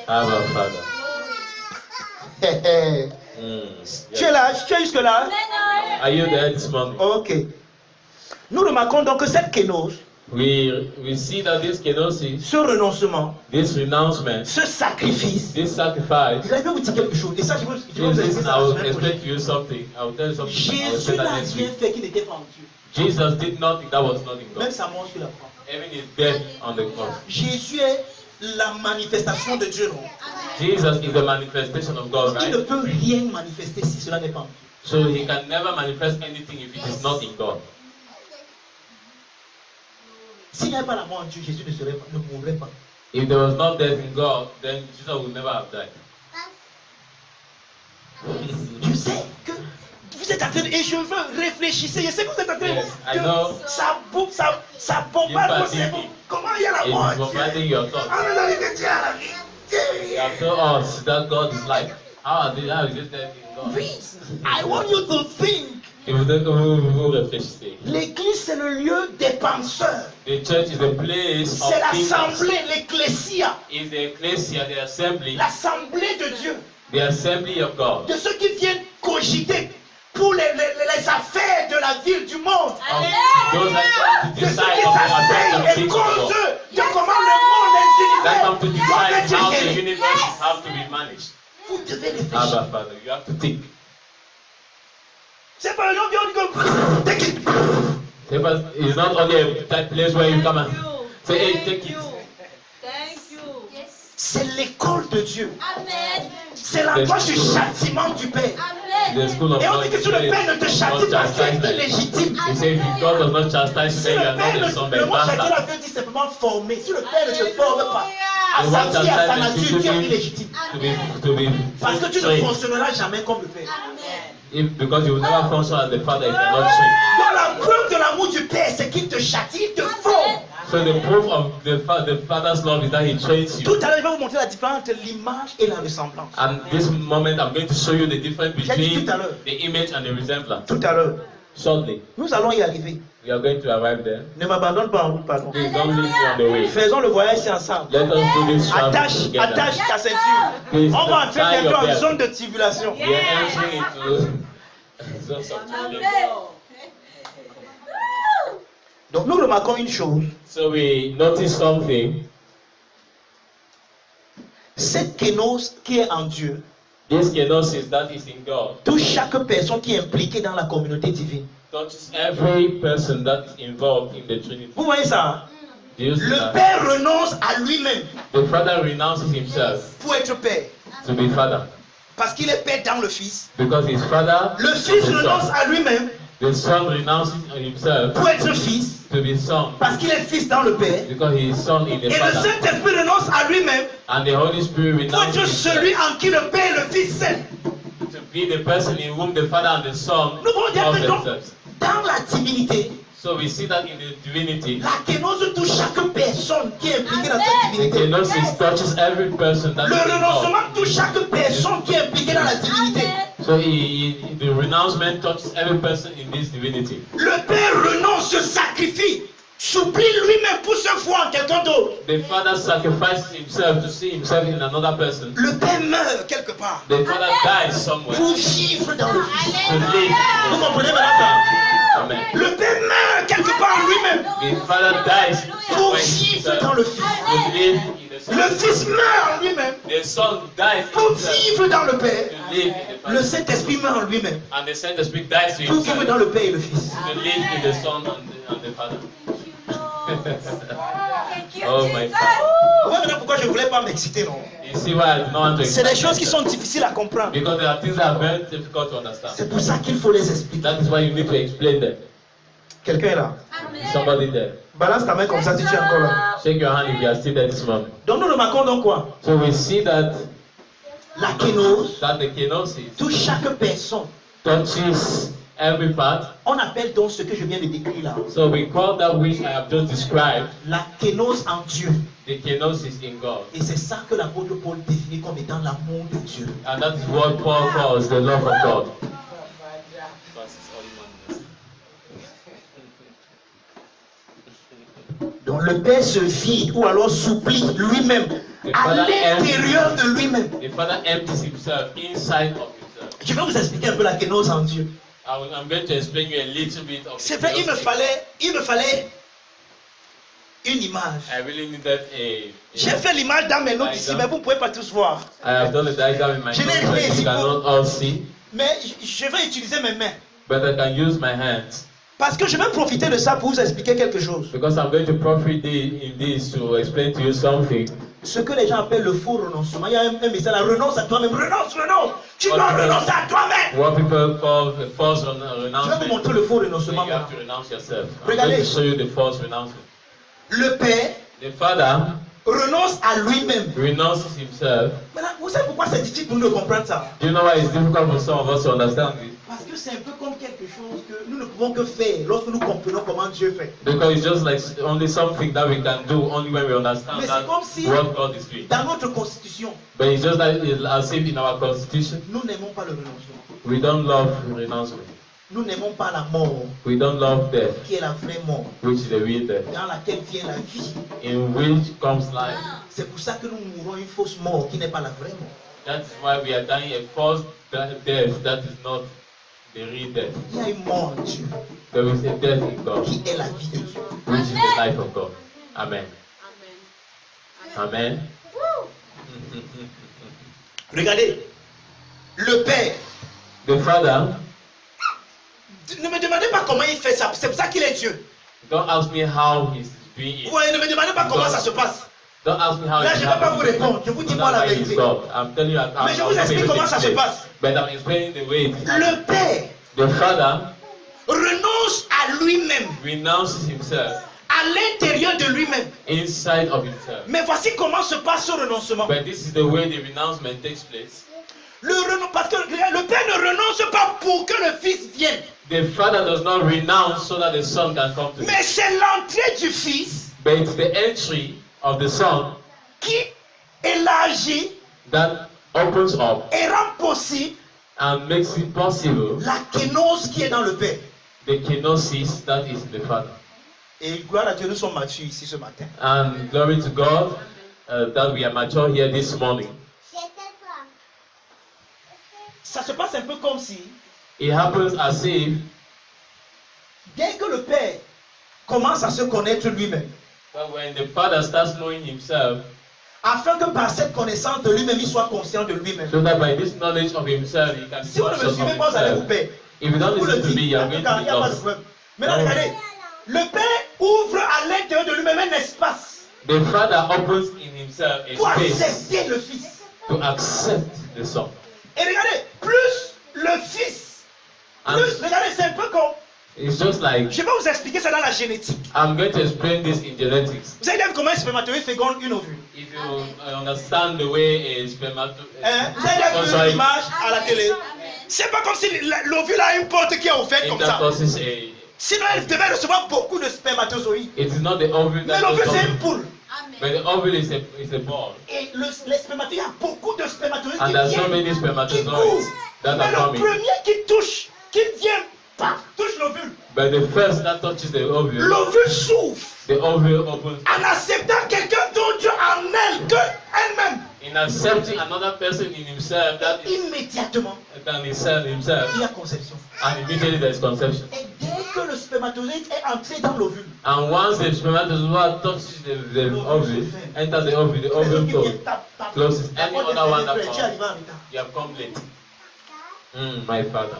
Abba, Father. Tu es là, tu es jusque-là. Are you there this morning? Ok. Nous remarquons donc que cette kénose we see that this kenosis, ce renoncement, this renouncement, ce sacrifice, this sacrifice, je vais vous dire quelque chose. Et ça, je vais vous this, expliquer ça I la will semaine explain prochaine. to you something. I will tell you something. I will Jésus say that n'a next rien week. fait qui n'était pas en Dieu. Jesus did nothing that was not in Même God. sa mort sur la croix. Even his death on the cross. Jésus est la manifestation de Dieu, non? Jesus is the manifestation of God, Il ne right? peut rien manifester si cela n'est pas en Dieu. So he can never manifest anything if it is not in God. S'il n'y avait pas la mort en Dieu, Jésus ne mourrait pas. If there was not death in God, then Jesus would never have died. Je sais que vous êtes en train de... Et je veux réfléchir. Je sais que vous êtes en train Yes, I de... know. Ça bombarde vos cerveaux. Comment il y a la mort en It's Dieu? bombarding your thoughts. Ah, mais la vérité, Dieu a la vie. You have told us that God is life. How is it death in God? Please, I want you to think. If you don't go reflection, L'église, c'est le lieu des penseurs. the church is a place C'est of thinkers. l'assemblée, l'ecclésia. Is the ecclesia, the assembly, L'assemblée de Dieu. the assembly of God. De ceux qui viennent cogiter pour les affaires de la ville, du monde. Those that come to De ceux decide qui on the affairs s'asseyent of et things of God. causent de comment le monde, That come to les decide how the univers, doivent être universe have to be managed. Vous devez réfléchir. Abba, Father, you have to think. C'est pas le nom qui dit comme take it. It's not only a type place where you come and say, hey, take it. Thank you. C'est l'école de Dieu. Amen. C'est l'endroit du châtiment du Père. The Amen. school of Et on God dit que is si le Père ne te châtie pas, tu es chastisement. illégitime. He said, if God does not chastise Si you, le then you are Père, not a son, but le a mot châtier bastard. la veut dire simplement former. Si le Père ne te forme pas, à The sa word vie, à sa chastise nature, tu es is illégitime. to be Parce que tu ne trained. fonctionneras jamais comme le Père. Because you will never function as the Father if you are not trained. Donc la preuve de l'amour du Père, c'est qu'il te châtie, il te forme. So the proof of the Father's love is that He trains you. Tout à l'heure, je vais vous montrer la différence entre l'image et la ressemblance. And this moment, I'm going to show you the difference J'ai dit between tout à l'heure. the image and the resemblance. Tout à l'heure. Shortly, Nous allons y arriver. we are going to arrive there. Ne m'abandonne pas en route, pardon. Please don't leave me on the way. Faisons le voyage ici ensemble. Let us do this travel Attache together. ta ceinture. Please On va entrer tie bientôt your en belt. zone de tribulation. We are entering into zones of tribulation. Donc nous remarquons une chose. So we notice something. Cette kénos qui est en Dieu This kenosis that is in God touche chaque personne qui est impliquée dans la communauté divine. touches every person that is involved in the Trinity. Vous voyez ça? Do you see Le that? Père renonce à lui-même The Father renounces Himself pour être Père. to be Father Parce qu'il est Père dans le Fils. because His Father. Le Fils is the renonce Son. à lui-même The Son renounces Himself pour être Fils. to be Son Parce qu'il est Fils dans le Père. because He is Son in the Et le Father. Saint-Esprit renonce à lui-même And the Holy Spirit pour renounces être celui Himself en qui le Père et le Fils s'aiment. to be the person in whom the Father and the Son Nous pouvons dire love que donc, themselves. dans la divinité, So we see that in the divinity, la kénose touche chaque personne qui est impliquée dans cette the divinité. kenosis touches every person that Le is involved. renoncement touche chaque personne qui est impliquée dans la divinité. So the renouncement touches every person in this divinity. Le Père renonce, se sacrifie, s'oublie lui-même pour se voir en quelqu'un d'autre. The Father sacrifices Himself to see Himself in another person. Le Père meurt quelque part The Father dies somewhere pour vivre dans le Fils. to live. Vous comprenez maintenant ça? Amen. Le Père meurt quelque part en lui-même The Father dies pour somewhere in vivre Himself dans le Fils. to live in the Son. Le Fils meurt en lui-même The Son dies pour in Himself vivre dans le Père. to live in the Le Father. Saint-Esprit meurt en lui-même And the Saint Spirit dies to pour vivre Himself dans le Père et le Fils. to live in the Son and the Father. Oh my God. Vous voyez maintenant pourquoi je ne voulais pas m'exciter, non? You see why I do not want to C'est des explain choses qui that? sont difficiles à comprendre. Because there are things that are very difficult to understand. C'est pour ça qu'il faut les expliquer. That is why you need to explain them. Quelqu'un est là? Somebody there. Balance ta main comme ça si tu es encore là. Shake your hand if you are still there this moment. Donc nous remarquons donc quoi? So we see that La kénose the kenosis touche chaque personne. touches every part. On appelle donc ce que je viens de décrire là So we call that which I have just described la kénose en Dieu. the kenosis in God. Et c'est ça que l'apôtre Paul définit comme étant l'amour de Dieu. And that is what Paul calls the love of God. Donc le Père se vide ou alors s'oublie lui-même à l'intérieur de lui-même. The Father empties Himself inside of Himself. Je vais vous expliquer un peu la kénose en Dieu. I'm going to explain you a little bit of C'est the vrai, il me kenosis. fallait une image. I really needed J'ai fait l'image dans mes notes ici, mais vous ne pouvez pas tous voir. I have done a diagram in my Je n'ai notes rien that ici you cannot all see, Mais je vais utiliser mes mains. but I can use my hands Parce que je vais profiter de ça pour vous expliquer quelque chose. because I'm going to profit in this to explain to you something. Ce que les gens appellent le faux renoncement. Il y a un message là, renonce à toi-même, renonce. Tu dois renoncer à toi-même. What people call the false Je vais vous renouncement. montrer le faux So renoncement. you have to renounce yourself. I'm Regardez. going to show you the false renouncement. Le Père The father renonce à lui-même. renounces himself. Maintenant, vous savez pourquoi c'est difficile pour nous de comprendre ça? Do you know why it's difficult for some of us to understand this? Parce que c'est un peu comme quelque chose que nous ne pouvons que faire lorsque nous comprenons comment Dieu fait. Because it's just like only something that we can do only when we understand Mais that c'est comme si what God is doing. dans notre constitution, But it's just like as if in our constitution, nous n'aimons pas le renoncement. we don't love renouncement. Nous n'aimons pas la mort, We don't love death, qui est la vraie mort, which is the real death, dans laquelle vient la vie. in which comes life. C'est pour ça que nous mourons une fausse mort qui n'est pas la vraie mort. That's why we are dying a false death that is not the real death. Il y a une mort en Dieu There is a death in God, qui est la vie de Dieu. which is the life of God. Amen. Amen. Regardez, le Père, The Father, ne me demandez pas comment il fait ça, c'est pour ça qu'il est Dieu. don't ask me how he's doing it. Ouais, ne me demandez pas comment ça se passe. Don't ask me how Là, it je ne vais pas vous happens. répondre, je vous dis Don't moi la ask me vérité. it's God. I'm telling you, Mais je vous explique comment ça se passe. But I'm explaining the way it happens. Le Père The Father renonce à lui-même, renounces himself à l'intérieur de lui-même. inside of himself. Mais voici comment se passe ce renoncement. But this is the way the renouncement takes place. Parce que le Père ne renonce pas pour que le Fils vienne. The Father does not renounce so that the Son can come to him. Mais c'est l'entrée du Fils But it's the entry of the Son qui élargit that opens up et rend possible and makes it possible la kénose qui est dans le Père. the kenosis that is in the Father. Et gloire à Dieu, nous sommes matures ici ce matin. And glory to God that we are mature here this morning. Ça se passe un peu comme si, It happens as if dès que le Père commence à se connaître lui-même, but when the Father starts knowing himself, afin que par cette connaissance de lui-même, il soit conscient de lui-même. so that by this knowledge of himself, he can be Si vous ne me conscious of suivez pas, vous allez vous himself. perdre. If you don't Vous le listen to me, dites, you en are tout going cas, to il be n'y a pas de lost. problème. Maintenant, regardez, le Père ouvre à l'intérieur de lui-même un espace The Father opens in himself a pour space accepter le Fils. to accept the Son. Et regardez, plus le Fils, plus, regardez, c'est un peu comme, It's just like, je vais vous expliquer ça dans la génétique. I'm going to explain this in genetics. Vous savez comment un spermatozoïde féconde une ovule? If you understand the way a Vous avez vu l'image à la télé? C'est pas comme si l'ovule a une porte qui est ouverte comme ça. intercourse is a, Sinon, elle devait recevoir beaucoup de spermatozoïdes. it is not the ovule Mais that l'ovule, c'est is une poule. but the ovule is a ball. Et les spermatozoïdes, il y a beaucoup de spermatozoïdes And qui there's so viennent, many qui spermatozoids courent. that Mais are le coming. premier qui touche, qui vient, paf, touche l'ovule. But the first that touches the ovule, L'ovule s'ouvre the ovule opens. en acceptant quelqu'un d'autre en elle que elle-même. In accepting another person in himself that is Immédiatement, than himself, il y a conception. and immediately there is conception. Et dès que le spermatozoïde est entré dans l'ovule, And once the spermatozoa touches the ovule, enters the ovule les autres closes. qui viennent, tap, tap, Closes. la Any porte est other one fermée, that tu es arrivé en retard. You have come late. My Father.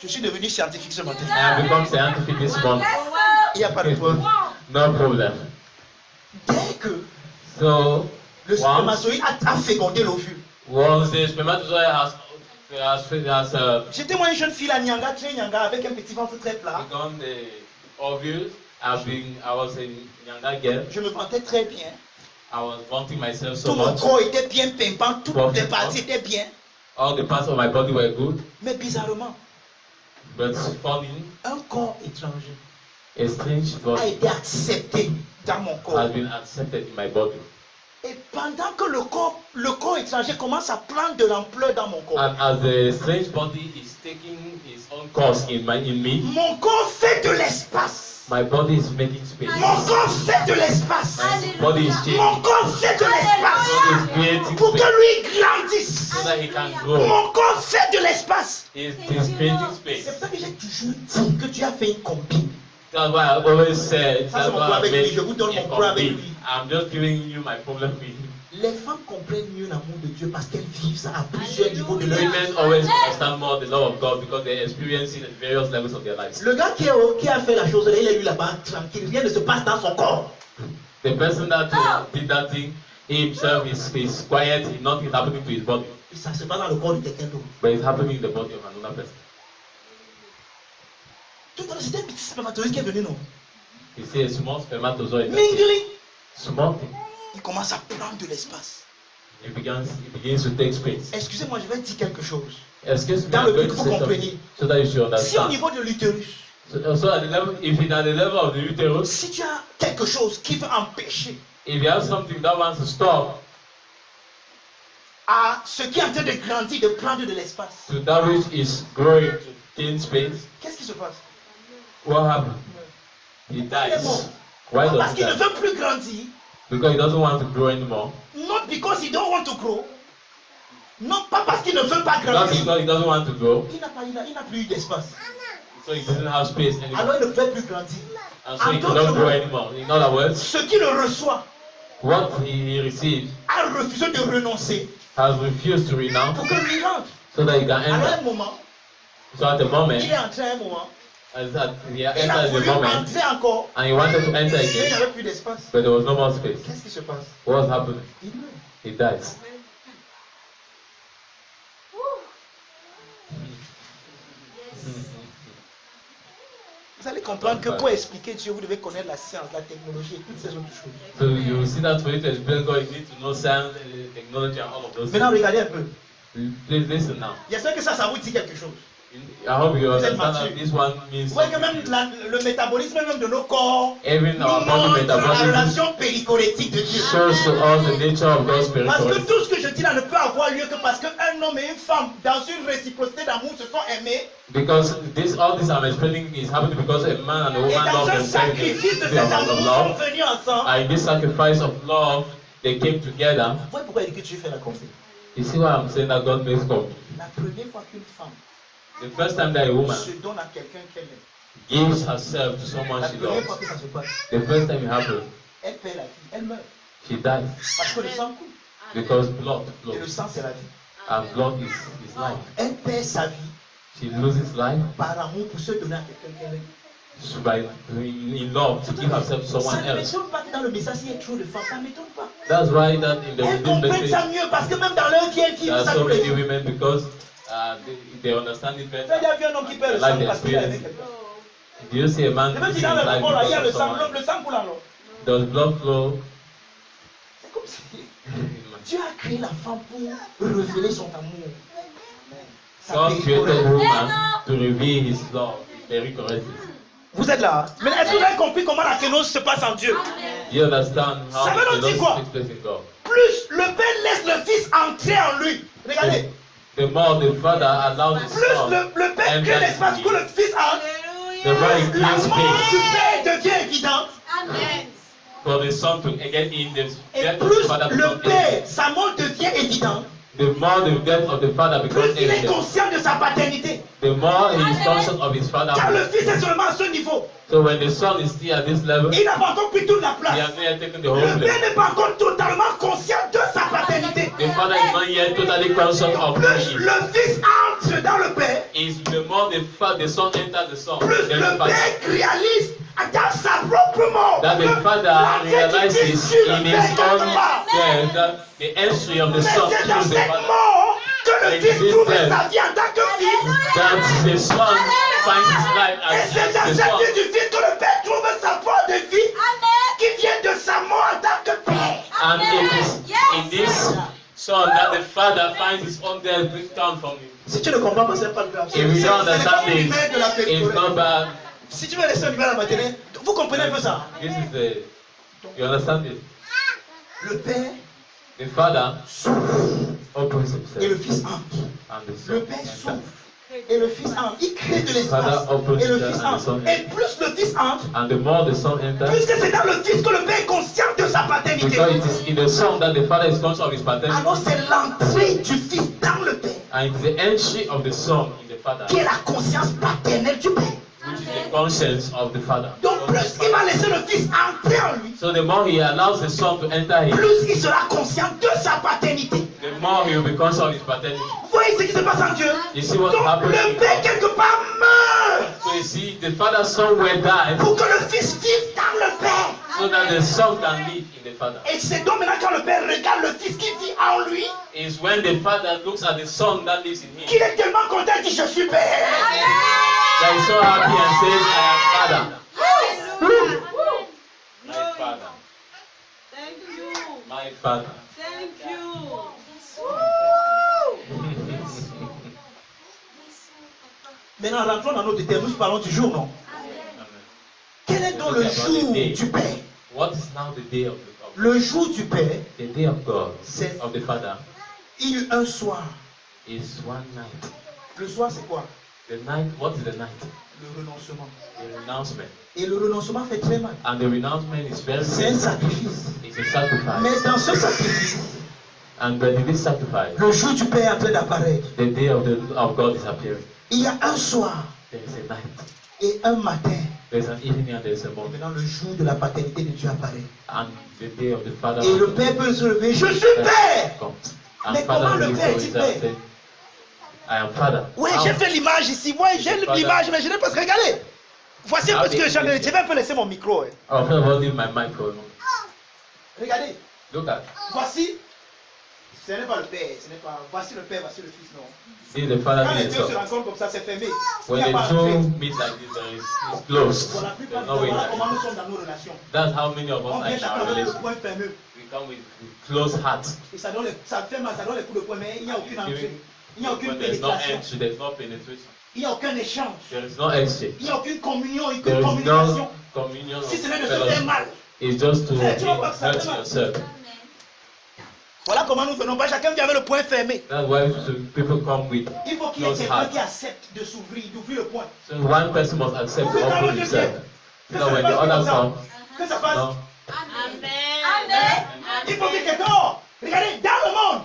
Je suis devenu scientifique ce matin. I have become scientific this morning. Il n'y a pas de problème. No problem. Dès que So, le once, spermatozoïde a fécondé l'ovule. once the spermatozoa has J'étais moi une jeune fille à Nyanga, très Nyanga, avec un petit ventre très plat. become the ovule, I was a younger girl. Je me vantais très bien. I was wanting myself so Tout mon much. corps était bien pimpant, toutes Bon, les parties étaient bien. All the parts of my body were good, Mais bizarrement, but funny, un corps étranger a strange a body été accepté dans mon corps. has been accepted in my body. Et pendant que le corps étranger commence à prendre de l'ampleur dans mon corps, And as the strange body is taking its own course in me, mon corps fait de l'espace. my body is making space. Mon corps fait de l'espace. My body is changing. Mon corps fait de l'espace God is creating pour que space lui grandisse. so that he can grow. Mon corps fait de l'espace. He's creating C'est space. pour ça que j'ai toujours dit que tu as fait une combine. That's why I always said, Ça, c'est that's mon why problème I avec lui. Je vous donne mon problème avec incomplete. lui. I'm just giving you my problem with him. Les femmes comprennent mieux l'amour de Dieu parce qu'elles vivent ça à plusieurs niveaux de leur vie. Women always understand more the love of God because they experience it at various levels of their lives. Le gars qui a fait la chose, il est lui là-bas tranquille. Rien ne se passe dans son corps. The person that did that thing, he himself is quiet, nothing is happening to his body, Et ça se passe dans le corps de quelqu'un d'autre. but it's happening in the body of another person. Tout à l'heure, c'était un petit spermatozoïde qui est venu, non? You see a small spermatozoid, Mingling. small thing, Il commence à prendre de l'espace. it begins to take space. Excusez-moi, je vais dire quelque chose. Excuse me, Dans I'm le going but to que say vous something compreniez. so that you should Si au understand. niveau de l'utérus, So at the level, if it's at the level of the uterus, si tu as quelque chose qui veut empêcher if you have something that wants to stop à ce qui est en train de grandir, de prendre de l'espace, to that which is growing to gain space, qu'est-ce qui se passe? what happens? He dies. Why Pas parce does he qu'il ne die? veut plus grandir, Because he doesn't want to grow anymore. not because he don't want to grow, non pas parce qu'il ne veut pas Not grandir. because he doesn't want to grow, Il n'a plus eu d'espace. so he doesn't have space anymore. Alors il ne peut plus grandir. And so he En cannot d'autres grow mots, anymore. In other words, ce qu'il reçoit what he received a refusé de renoncer has refused to renounce pour que lui rentre. so that he can Alors à un enter. moment, So at the moment, il est entré à un moment, as that he il a entered voulu the moment, entrer encore, and he wanted to enter mais il n'y again, avait plus d'espace. but there was no more space. Qu'est-ce qui se passe? What's happening? Il meurt. He dies. Vous allez comprendre que pour expliquer Dieu, vous devez connaître la science, la technologie et toutes ces autres choses. So you see that for you to explain God, you need to know science, technology, and all of those Maintenant, things. regardez un peu. Please listen now. J'espère que ça vous dit quelque chose. I hope you Vous êtes understand mature. that this one means Vous voyez que something. même le métabolisme même de nos corps Even nous our body montre la metabolism relation périchorétique de Dieu. shows to us the nature of God's Parce que spirituality. tout ce que je dis là ne peut avoir lieu que parce qu'un homme et une femme, dans une réciprocité d'amour, se sont aimés. Because all this I'm explaining is happening because a man and a Et woman dans love un themselves in sacrifice de the cet spirit amour, of sont love. venus ensemble. And in this sacrifice of love, they came together. Vous voyez pourquoi il dit que Dieu fait la conférence. You see why I'm saying that God makes come? La première fois qu'une femme The first time that a woman se donne à quelqu'un qu'elle aime, gives herself to someone la she première fois loves, que ça se passe, the first time it happens, elle perd la vie, elle meurt. she dies. Parce que le sang coule. Because blood Et le flows. sang, c'est la vie. And blood is life. Elle perd sa vie She loses life par amour pour se donner à quelqu'un qu'elle aime. by in love to give herself to Ça someone ne else. m'étonne pas que dans le message, il y ait trop de femmes. Ça ne m'étonne pas. That's why that in the Elles within comprennent message, ça mieux parce que même dans leur vie, elles there vivent are ça so tous les many jours. women because they understand it Tu as better. déjà vu un homme qui perd le sang parce qu'il a aimé quelqu'un. Do you see a man Je veux losing dire, his dans le life corps, là, il y a le because of sang, someone? le sang coule alors. Does blood flow? C'est comme si Dieu a créé la femme pour révéler son amour. Sa God created péricorée. woman to reveal His love. Very correctly. Vous êtes là. Mais est-ce que vous avez compris comment la kénose se passe en Dieu? Do you understand how Ça veut donc the dire quoi? takes place in God? Plus le Père laisse le Fils entrer en lui. Regardez. The more the Father allows His Plus Son, le Père crée l'espace pour le Fils entre. the more He La creates mort du space Père devient évidente. Amen. for the Son to get in, the Et death of plus the Father le becomes Père, evident. sa mort devient évidente. The more the death of the Father Plus becomes il est evident, conscient de sa paternité. the more He is conscious of His Car le fatherhood. Fils est seulement à ce niveau. So when the Son is still at this level, Il n'a pas encore pris toute la He place. has not yet taken the Le whole Père place. n'est pas encore totalement conscient de sa paternité. The Father is not yet totally conscious of Plus him. le Fils entre dans le Père, Is the more the Son enters the Son, plus then le the Father. Père réalise dans sa propre mort That the que Father l'entrée qui realizes sur le in Père His quelque own part. death that the entry of the Mais Son c'est dans through the cette Father. mort que le And Fils this trouve death, sa vie en tant que Fils. That the Son finds his life Et as c'est dans the cette Son. vie du Fils que le Père trouve sa force de vie qui vient de sa mort en tant que Père. And it is in this Son that the Father finds his own death bring down from him. Si tu ne comprends pas, c'est pas grave. If you don't understand C'est this, l'image de la it's péricorée. not bad. Si tu veux laisser un numéro à la matinée, vous comprenez un peu ça? This is the, you understand it? Le Père The Father souffre opens et le himself Fils entre. and the Le Son Père enters. souffre et le Fils entre. Il crée de l'espace Father opens et le the Fils and the Son entre. Et plus le Fils entre, And the more the Son enters, puisque c'est dans le Fils que le Père est conscient de sa paternité. because it is in the Son that the Father is conscious of his paternity, Alors c'est l'entrée du Fils dans le Père and it is the entry of the Son in the Father, qui est la conscience paternelle du Père. which is the conscience of the Father. Donc plus il va laisser le Fils entrer en lui, So the more he allows the Son to enter him, plus il sera conscient de sa paternité. the more he will be conscious of his paternity. Vous voyez ce qui se passe en Dieu? You see what Donc happens? le Père quelque part meurt So you see, the Father somewhere died pour que le Fils vive dans le Père. so that the Son can live in the Father. Et c'est donc maintenant quand le Père regarde le Fils qui vit en lui, It's when the Father looks at the Son that lives in him qu'il est tellement content, il dit je suis Père. that he's so happy and says, I am Father. My Father. Thank you. My Father. Thank you. Maintenant rentrons dans notre thème, nous parlons du jour, non? Quel est donc le jour du Père? What is now the day of Le jour du Père, the day of God, c'est of the Father, il y a eu un soir. is one night. Le soir c'est quoi? The night, what is the night? Le renoncement. The renouncement. Et le renoncement fait très mal. And the renouncement is very C'est un painful. sacrifice. It's a sacrifice. Mais dans ce sacrifice, And when it is sacrifice, le jour du Père est en train d'apparaître. the day of God is appearing. Il y a un soir There is a night. et un matin. There's an evening and there's a morning. Maintenant le jour de la paternité de Dieu apparaît. And the day of the Father Et le Père peut se lever. Je suis Père. comes. Mais And comment Father le will Père go dit his hand, Père? say, I am Father. Oui, How- j'ai fait l'image ici. Moi, j'ai l'image, mais je n'ai pas regardé. Voici un peu ce que je vais un peu laisser mon micro. Hein. I'll first of all leave my microphone. Regardez. Look at. Voici. Ce n'est pas le Père. Ce n'est pas. Voici le Père, voici le Fils. Non. See the Father Quand and les the deux se Son. rencontrent comme ça, c'est fermé. Il When n'y a the pas two d'entrée. meet like this, it's closed. Pour la plupart There's no way voilà in. comment nous sommes dans nos relations. That's how many of On us are vient in our chacun avec le relationship. point fermé. We come with closed hearts. Et ça fait mal, ça donne les coups de poing, mais il n'y a aucune entrée. Il n'y a aucune When there's no pénétration. entry, there's no penetration. Il n'y a aucun échange. There is no exchange. Il n'y a aucune communion, aucune There is communication. no communion Si ce n'est de of se faire fellowship. mal. It's just to Tu vois pas que ça hurt fait mal. yourself. Voilà comment nous venons. Pas chacun vient avec le point fermé. That's why people come with Il faut qu'il y ait closed quelqu'un hearts. qui accepte de s'ouvrir, d'ouvrir le point. So one person must accept to Quand open le himself. deuxième, que So ça when passe the comme other ça, comes, que ça passe. no, Amen. Il faut que quelqu'un. Regardez, dans le monde,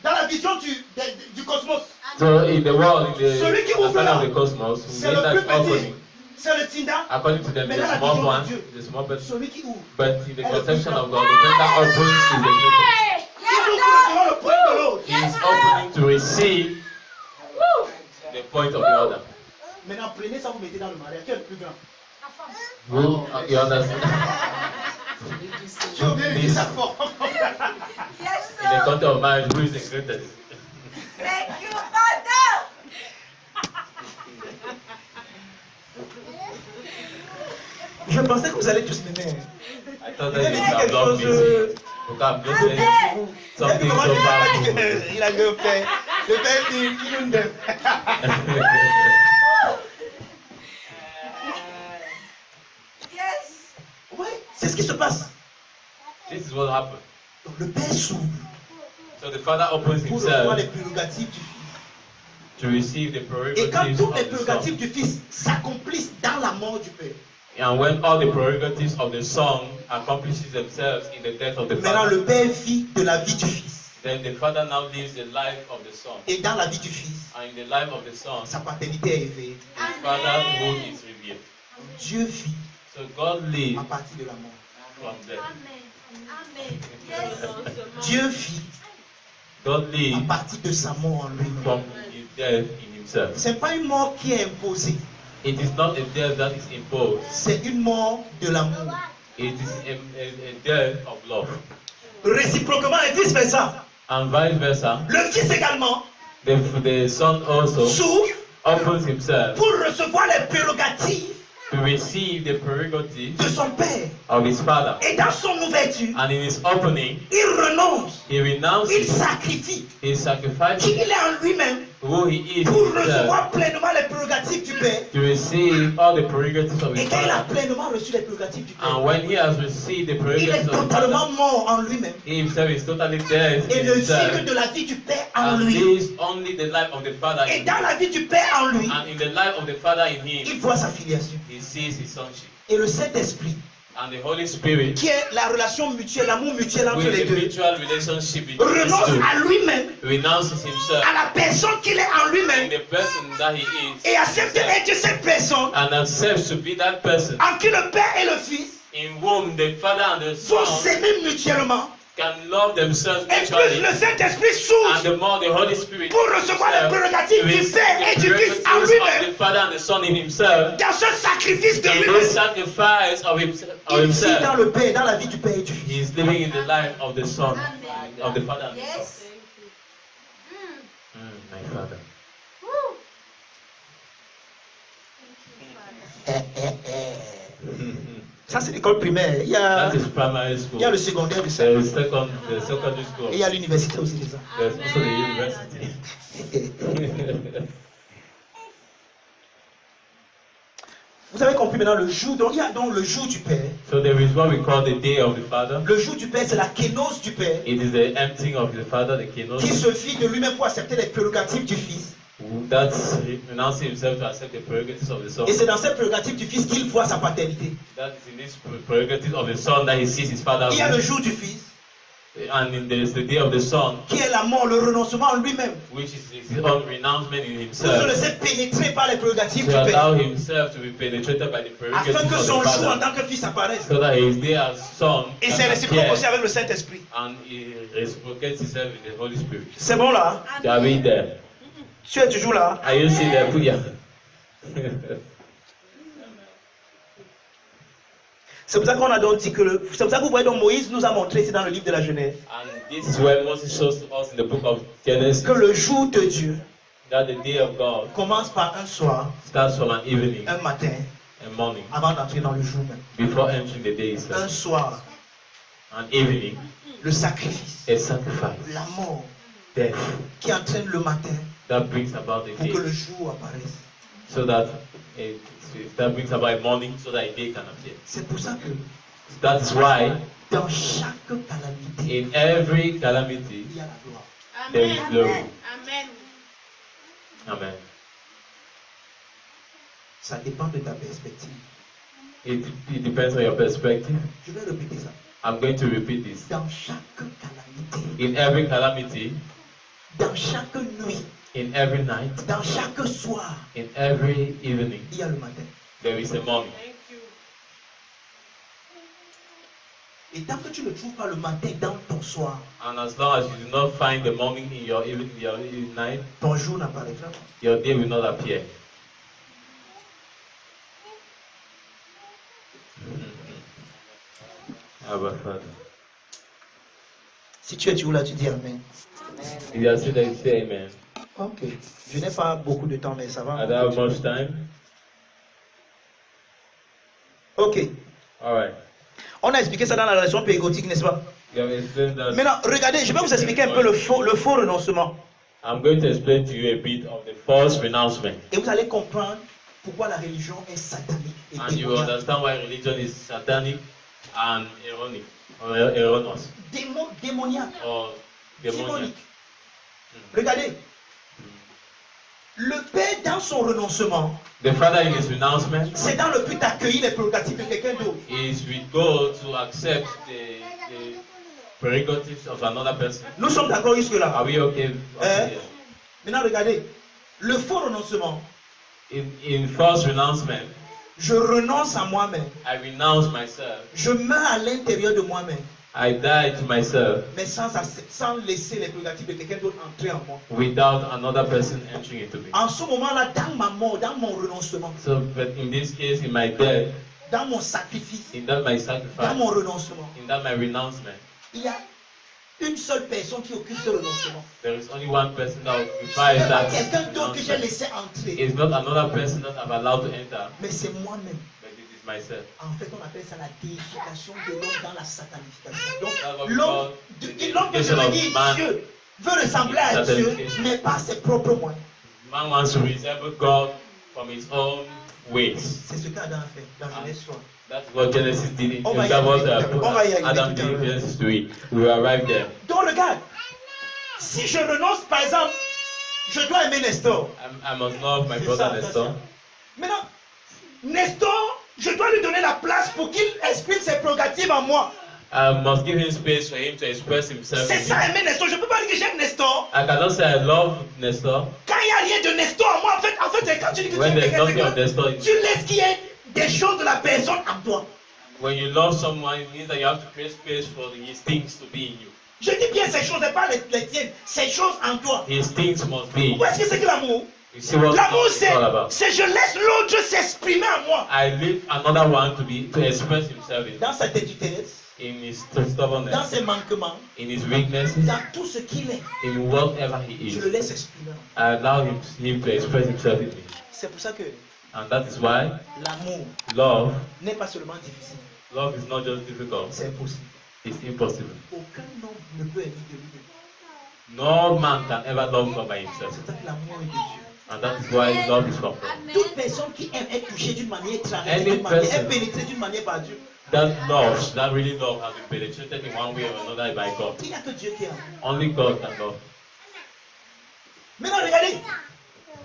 dans la vision du cosmos, so in the world, in the Celui qui ouvre understanding of là, the cosmos, c'est we le need plus that petit. opening. C'est le Tinda. According to them, Mais the dans la small vision de one, Dieu, the small person. celui qui ouvre. But in the Et le conception plus of God, the person that opens is the greatest. Il ouvre devant le point de l'autre. He is opening to receive the point of the other. Maintenant, prenez ça, vous mettez dans le mariage. Qui est le plus grand? Who, you understand? J'ai oublié de dire ça fort. In the context of marriage, who is the greatest? Je pensais que vous allez tous m'aimer. I thought Il a that dit you have quelque loved chose. me. Look, I'm just saying something so powerful. Il a le père. Le père dit, il nous aime. Oui, c'est ce qui se passe. This is what happened. Donc le père s'ouvre So the father opens pour recevoir les himself prérogatives du fils. to receive the Et quand prerogatives toutes les of the prérogatives son. du fils s'accomplissent dans la mort du père, And when all the prerogatives of the son accomplishes themselves in the death of the maintenant father, le père vit de la vie du fils. then the father now lives the life of the son. Et dans la vie du fils, And in the life of the son, sa paternité est éveillée. the fatherhood is revealed. Dieu vit So God lives à partir de la mort. from death. Dieu vit God à lives partir de sa mort en lui. from his death in himself. Ce n'est pas une mort qui est imposée, It is not a death that is imposed. c'est une mort de l'amour. It is a death of love. Réciproquement et vice versa. And vice versa, Le fils également the son also s'ouvre opens himself pour recevoir les prérogatives to receive the prerogatives de son père. of his father. Et dans son ouverture, And in his opening, il renonce, he il renounces, sacrifie he sacrifices qui il est en lui-même who he is pour himself recevoir pleinement les prérogatives du père. to receive all the prerogatives of Et his quand il a father. pleinement reçu les prérogatives du And père, when he has received the il est prerogatives of his totalement father, mort en lui-même he himself is totally dead et in ne vit que himself de la vie du père en and lui. lives only the life of the father Et in dans him. la vie du père en lui, And in the life of the father in il him, voit sa filiation. he sees his sonship. Et le Saint-Esprit and the Holy Spirit, qui est la relation mutuelle, l'amour mutuel entre with les the deux, mutual relationship between these renonce two, à lui-même, renounces himself à la personne qu'il est en in lui-même, the person that he is, et accepte d'être cette personne and accepts to be that person en qui le Père et le Fils in whom the Father and the vont Son s'aimer mutuellement. can love themselves Et plus mutually, le Saint-Esprit and s'ouvre the more the Holy Spirit pour recevoir les prérogatives du Père et the du Fils en prerogatives of lui-même, the Father and the Son in himself, dans ce sacrifice de in lui-même, this sacrifice of il vit dans himself, le Père, dans la vie du Père et du Fils. he is living in the life of the Son, of the Father and the Son. Yes. My Father. Ça, c'est l'école primaire. Il y a, That is primary school. il y a le secondaire de ça. There is the secondary school. Et il y a l'université aussi de ça. There's also the university. Vous avez compris maintenant le jour, donc il y a donc le jour du Père. So there is what we call the day of the Father. Le jour du Père, c'est la kénose du Père It is the emptying of the Father, the qui keynote. se vit de lui-même pour accepter les prérogatives du Fils. That's renouncing himself to accept the prerogatives of the Son. Et c'est dans cette prérogative du Fils qu'il voit sa paternité. That is in this prerogative of the Son that he sees his Father. Il y a le jour du Fils, And there is the day of the Son, qui est la mort, le renoncement en lui-même. which is his own renouncement in Pour se himself, laisser pénétrer par les prérogatives du to allow Père. himself to be penetrated by the Afin prerogatives que of son the jour en Father, tant que Fils apparaisse. so that his day as Son Et can c'est réciproque appear, aussi avec le Saint-Esprit. and he reciprocates himself in the Holy Spirit. C'est bon là? Are we there? Tu es toujours là? Are you still there? Put your- C'est pour ça qu'on a donc dit que c'est pour ça que vous voyez donc Moïse nous a montré ici dans le livre de la Genèse And this is where Moses shows to us in the book of Genesis que le jour de Dieu that the day of God commence par un soir, starts from an evening, un matin, a morning, avant d'entrer dans le jour même. before entering the day Un itself. soir, An evening, le sacrifice, a sacrifice, la mort death, qui entraîne le matin that brings about the pour day, que le jour apparaisse. so that that brings about a morning, so that a day can appear. C'est pour ça que That's why dans chaque calamité, in every calamity il y a la gloire. there is glory. Amen. Amen. Ça dépend de ta perspective. It depends on your perspective. Je vais répéter ça. I'm going to repeat this. Dans chaque calamité, In every calamity, dans chaque nuit, in every night, dans chaque soir, in every evening, il y a le matin. there is a morning. Thank you. Et tant que tu ne trouves pas le matin dans ton soir, And as long as you do not find the morning in your evening, your night, ton jour n'apparaîtra pas. your day will not appear. Our Father. Si tu es toujours là, tu dis Amen. If you are still there, you say Amen. Ok. Je n'ai pas beaucoup de temps, mais ça va. I don't have much time. Ok. All right. On a expliqué ça dans la relation pédagogique, n'est-ce pas? You have explained that. Maintenant, regardez, je vais vous expliquer un peu le faux renoncement. I'm going to explain to you a bit of the false renouncement, Et vous allez comprendre pourquoi la religion est satanique et and you will démoniaque. understand why religion is satanic and erroneous, or erroneous, Démoniaque. or demoniac. Démonique. Regardez. Le Père, dans son renoncement, The Father in his renouncement c'est dans le but d'accueillir les prérogatives de quelqu'un d'autre. is with God to accept the prerogatives of another person. Nous sommes d'accord jusque-là. Are we okay? Okay. Maintenant, regardez. Le faux renoncement, In false renouncement, je renonce à moi-même. I renounce myself. Je meurs à l'intérieur de moi-même, I die to myself mais sans laisser les prérogatives de quelqu'un d'autre entrer en moi. without another person entering into me. En ce moment-là, dans ma mort, dans mon renoncement, So, but in this case, in my death, dans mon sacrifice, in that my dans sacrifice, mon renoncement, in that my renouncement, il y a une seule personne qui occupe ce renoncement. there is only one person that Ce occupies n'est pas that quelqu'un d'autre que j'ai renouncement. laissé entrer, It's not another person that I've allowed to enter, mais c'est moi-même. but it is myself. En fait, on appelle ça la déification de l'homme dans la satanification. Donc, That's what we l'homme call l'homme que deification of devenir man. Dieu veut ressembler à Dieu, Satanification. mais pas ses propres moyens. Man wants to resemble God from his own ways. C'est ce qu'Adam a fait dans Genèse 3. That's what Genesis did. On va y That was arriver. On va y arriver Adam tout à did in l'heure. Genesis 3. We will arrive there. Donc, regarde, si je renonce, par exemple, je dois aimer Nestor. I must love my C'est brother ça, Nestor. attention. Maintenant, Nestor, Je dois lui donner la place pour qu'il exprime ses prérogatives en moi. I must give him space for him to express himself. C'est ça aimer Nestor. Je ne peux pas dire que j'aime Nestor. I cannot say I love Nestor Quand il n'y a rien de Nestor en moi, en fait, quand tu dis que tu when aimes there's quelqu'un, nothing of Nestor. tu laisses qu'il y ait des choses de la personne en toi. When you love someone, it means that you have to create space for his things to be in you. Je dis bien ces choses, et pas les tiennes. Ces choses en toi. His things must be in Où you. est-ce que c'est que l'amour? You see what L'amour, it's all about. c'est je laisse l'autre s'exprimer en moi. I leave another one to express himself Dans sa têtudesse, in his dans stubbornness, ses manquements, in his weaknesses, dans tout ce qu'il est. in whatever he Je is. le laisse exprimer. I allow him to express himself in me. C'est pour ça que And that is why l'amour love n'est pas seulement difficile, is not just difficult, c'est impossible. it's impossible. Aucun homme ne peut aimer de lui-même. No man can ever love God by himself. C'est ça que l'amour est de Dieu. And that is why love is from God. Toute personne qui aime être touchée d'une manière, traversée Any d'une manière, person. est pénétrée d'une manière par Dieu. That love, that really love has been penetrated in one way or another by God. Il n'y a que Dieu qui aime. Only God can love. Maintenant, regardez.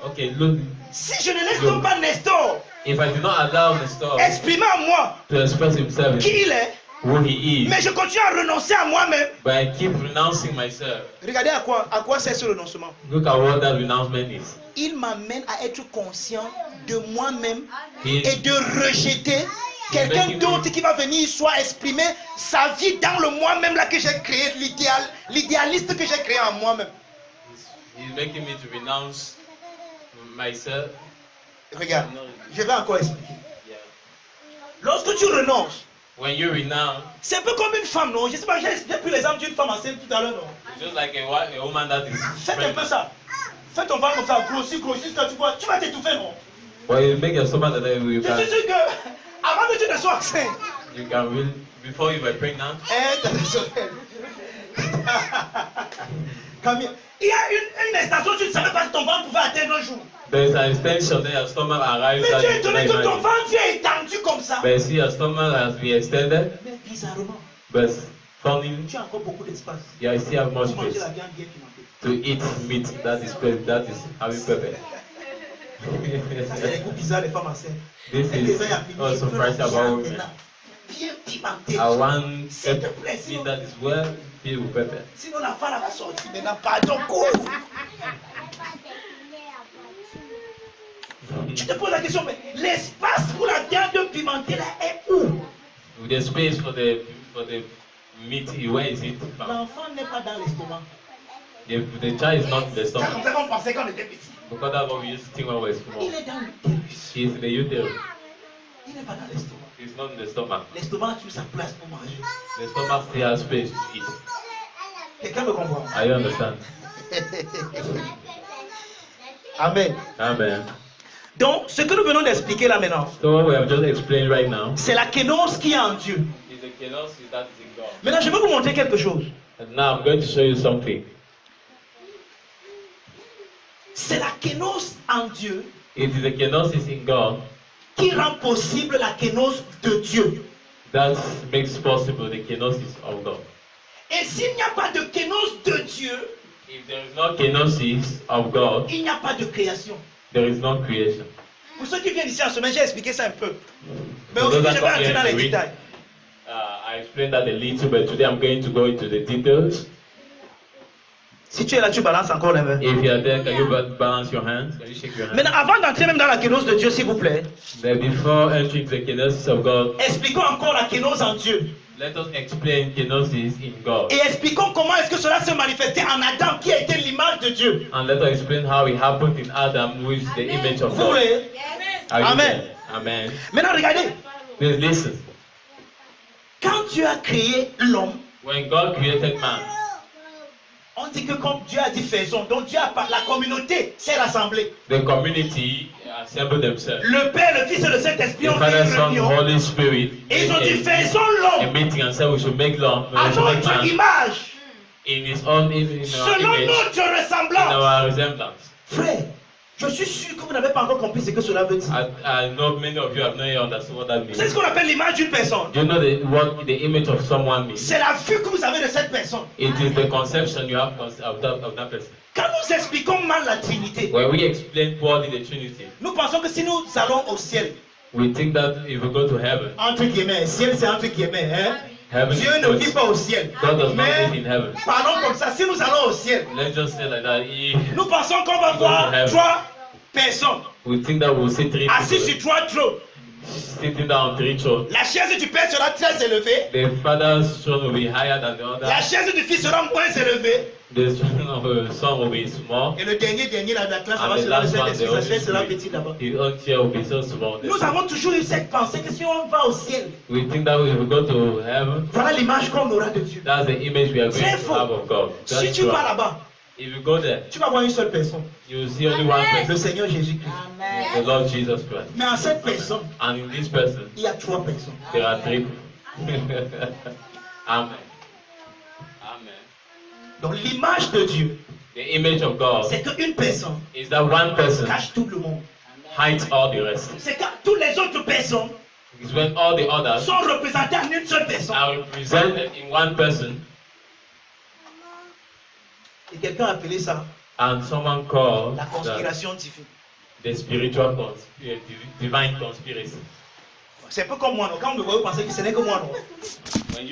Okay, look, Si je ne laisse donc pas Nestor if I do not allow Nestor exprimer en moi to express himself qui in il est, who he is, mais je continue à renoncer à moi-même. but I keep renouncing myself, Regardez à quoi sert ce renoncement. look at what that renouncement is. Il m'amène à être conscient de moi-même He et de rejeter quelqu'un d'autre qui va venir soit exprimer sa vie dans le moi-même là que j'ai créé, l'idéaliste que j'ai créé en moi-même. He's making me to renounce myself. Regarde, je vais encore expliquer. Yeah. Lorsque tu renonces, When you renounce, c'est un peu comme une femme, non? Je sais pas, j'ai pris l'exemple d'une femme enceinte tout à l'heure, non? it's just like a woman that is Faites un peu pregnant. ça. Fais ton ventre comme ça, grossis, quand tu vas t'étouffer, non? Well, you make your stomach that you Je suis sûr que avant que tu ne sois enceinte, can really, before you were pregnant, Camille, il y a une extension, tu ne savais pas que ton ventre pouvait atteindre un jour. there is an extension that your stomach arrives Mais at. tu es You étonné cannot que ton imagine. ventre est étendu comme ça. But see, your stomach has been extended, Mais bizarrement, but funnily, tu as encore beaucoup d'espace you still have much pour manger space la viande bien pimentée. to eat meat that is having pepper. Ça, c'est les goûts bizarres des femmes enceintes. This Et les is gens, ils also veulent surprising la about viande women. maintenant. Bien pimentée. I want S'il te plaît, meat sinon, that is well filled with pepper. sinon la femme va sortir maintenant. Pardon, cause. Tu te poses la question, mais l'espace pour la viande pimentée là est où? With the space for the meat, where is it found? L'enfant n'est pas dans l'estomac. The child is not in the C'est comme stomach. ça qu'on pensait quand on était petit. Because that's what we used to think when we were Il small. est dans l'utérus. He is in the uterus. Il n'est pas dans l'estomac. He's not in the stomach. L'estomac a toujours sa place pour manger. The stomach still has space to eat. Quelqu'un me comprend? Are you understand? Amen. Amen. Donc, ce que nous venons d'expliquer là maintenant, So what we have just explained right now c'est la kénose qui est en Dieu. is the kenosis that is in God. Maintenant, je vais vous montrer quelque chose. And now I'm going to show you something. C'est la kénose en Dieu It is the kenosis in God qui rend possible la kénose de Dieu. that makes possible the kenosis of God. Et s'il n'y a pas de kénose de Dieu, If there is no kenosis of God, il n'y a pas de création. there is no creation. Pour ceux qui viennent ici en semaine, j'ai expliqué ça un peu. Mais For those aujourd'hui, je that vais come entrer here dans les to read, détails. I explained that a little, but today I'm going to go into the details. Si tu es là, tu balances encore les mains. If you are there, can you balance your hands? Can you shake your hands? Maintenant, avant d'entrer même dans la kénose de Dieu, s'il vous plaît, Then before entering the kenosis of God, expliquons encore la kénose en Dieu. let us explain kenosis in God. Et expliquons comment est-ce que cela se manifestait en Adam, qui a été l'image de Dieu. And let us explain how it happened in Adam, which is the image of Vous God. voulez? Are you Amen. there? Amen. Maintenant, regardez. Please listen. Quand Dieu a créé l'homme, When God created man, on dit que comme Dieu a dit faisons, donc Dieu a la communauté s'est rassemblée. the community assembled themselves. Le Père, le Fils et le The Saint-Esprit ont fait Father, une Son, réunion. Holy Spirit Et ils ont dit made faisons a l'homme meeting and said we should make à man notre image, in his own in our selon image, notre in ressemblance. our resemblance. Frère, je suis sûr que vous n'avez pas encore compris ce que cela veut dire. I know many of you have not yet understood what that C'est ce means. qu'on appelle l'image d'une personne. Do you know what the image of someone means? C'est la vue que vous avez de cette personne. It is the conception you have of that person. Quand nous expliquons mal la Trinité, When we explain poorly the Trinity, nous pensons que si nous allons au ciel, We think that if we go to heaven, Entre guillemets, ciel c'est entre guillemets. Hein? heaven Dieu ne vit is pas au ciel. God does not Mais live in heaven. parlons comme ça, si nous allons au ciel, Let's just say like that. nous pensons qu'on va Go to voir heaven. 3 personnes We think that we'll see 3 assis people sur 3 trônes. sitting down on 3 thrones. La chaise du Père sera très élevée. The father's throne will be higher than the other. La chaise du Fils sera moins élevée. The throne of the son will be small. Et le dernier, la classe, ça And va the se last lever, one, the sa chaise sera Holy petite là-bas. Spirit, his own chair will be so small. Nous avons toujours eu cette pensée que si on va au ciel, We think that if we go to heaven, voilà l'image qu'on aura de Dieu. that's the image we are going C'est to faux. have of God. Si That's tu vas true. là-bas, If you go there, tu vas voir une seule personne, you will see only one le person, Seigneur Jésus-Christ. the Lord Jesus Christ. Mais en cette personne, And in this person, il y a 3 personnes. there are 3 people. Amen. Amen. Donc l'image de Dieu, The image of God c'est qu'une personne is that one person cache tout le monde. hides all the rest. C'est quand toutes les autres personnes It's when all the others sont représentées en une seule personne. are represented in one person, Et quelqu'un a appelé ça and someone calls la that conspiration divine. the spiritual divine conspiracy. C'est un peu comme moi, non? Quand on me voit, vous pensez que ce n'est que moi, non? When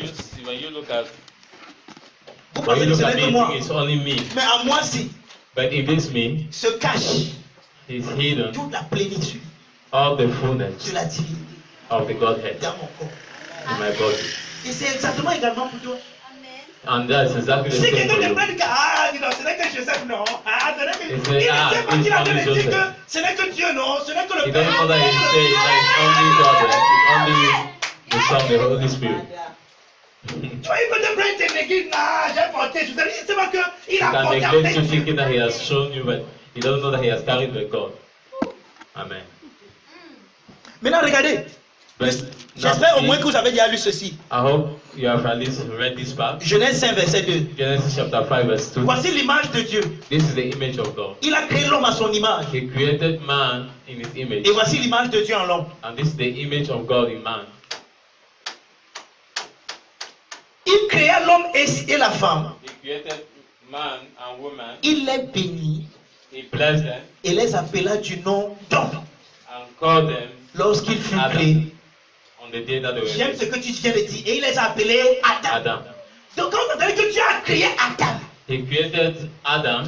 you look at Vous when pensez you que ce look at n'est me, que you moi. think it's only me. Mais en moi, si, But in this me, se cache is hidden toute la plénitude all the de fullness la divinité of the Godhead dans mon corps. in my body. Et c'est exactement également pour toi. And that's exactly the Si same quelqu'un for te you. prend que, ah, dis donc, ce n'est que Joseph, non. Ah, ce n'est que. Il Il fait, ne sait ah, pas qu'il a it's de only dire que Joseph. ce n'est que Dieu, non. Ce n'est que le You don't know that Père. he say that it's only God, it's only the Son, the Holy Spirit. Tu vois, il peut te prendre tes négligés. Ah, j'ai porté Joseph. Il ne sait pas qu'il You a can porté neglect avec you Dieu. thinking that he has shown you, but you don't know that he has carried the God. Amen. Maintenant, regardez. But J'espère au now, moins que vous avez déjà lu ceci. I hope you have at least read this part. Genèse 5, verset 2. Genesis chapter 5, verse 2. Voici l'image de Dieu. This is the image of God. Il a créé l'homme à son image. He created man in his image. Et voici l'image de Dieu en l'homme. And this is the image of God in man. Il créa l'homme et la femme. He created man and woman. Il les bénit He blessed them et les appela du nom d'homme. and called them Lorsqu'il fut Adam. créé, on the day that they were j'aime ce made. que tu viens de dire. Et il les a appelés Adam. Adam. Donc quand vous entendez que Dieu a créé Adam, He created Adam.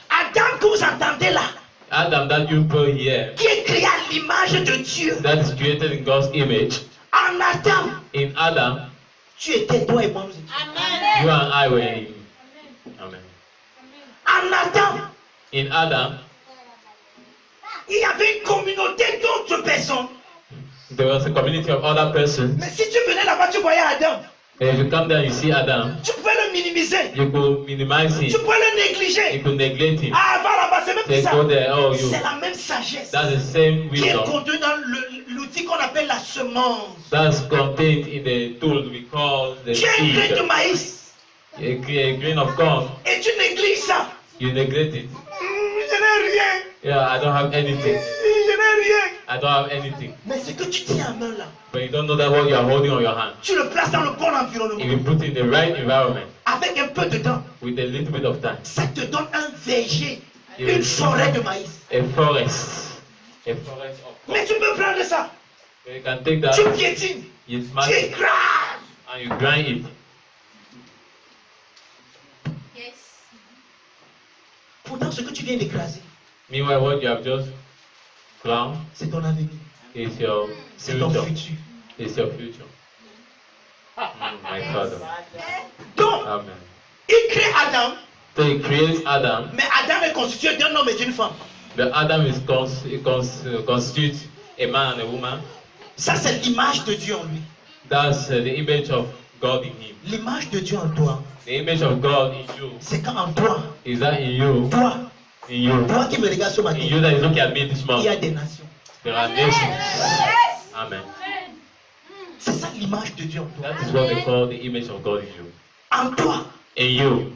Adam que vous entendez là, Adam that you put here, qui est créé à l'image de Dieu. that is created in God's image. En Adam, In Adam, tu étais toi et moi. Nous étions. you and I were in. Amen. En Adam, In Adam, il y avait une communauté d'autres personnes. there was a community of other persons. Mais si tu venais là-bas, tu voyais Adam. And if you come there, you see Adam. Tu pouvais le minimiser. You could minimize Tu him. pouvais le You négliger. could neglect him. Ah, va là-bas, c'est même They ça. go there. Oh, you. C'est la même sagesse That's the same qui est wisdom. contenue dans l'outil qu'on appelle la semence. That's contained in the tool we call the Tu as un grain de seed. maïs A grain of corn. et tu négliges ça. You neglect it. Je n'ai rien. Yeah, I don't have anything. Je n'ai rien. I don't have anything. Mais ce que tu tiens en main là, But you don't know that what you are holding on your hand. tu le places dans le bon If environnement. you put it in the right environment Avec un peu de temps, with a little bit of time, ça te donne un verger, une forêt de maïs. a forest of Mais corn. tu peux prendre ça. So you can take that, Tu piétines. you Tu smash it, écrases. and you grind it. Pourtant, ce que tu viens d'écraser, Meanwhile, what you have just ground c'est ton avenir. is your C'est ton future. futur. Is your future. My Father. Donc, Amen. il crée Adam, So he creates Adam. mais Adam est constitué d'un homme et d'une femme. The Adam is constitutes a man and a woman. Ça, c'est l'image de Dieu en lui. That's the image of God in him. L'image de Dieu en toi, The image of God in you c'est quand en toi, is that in you, toi in qui me regardes ce matin, you that is looking at me this il y a morning. des nations. There are nations. Amen. C'est ça l'image de Dieu en toi. That is what they call the image of God in you. En toi, In you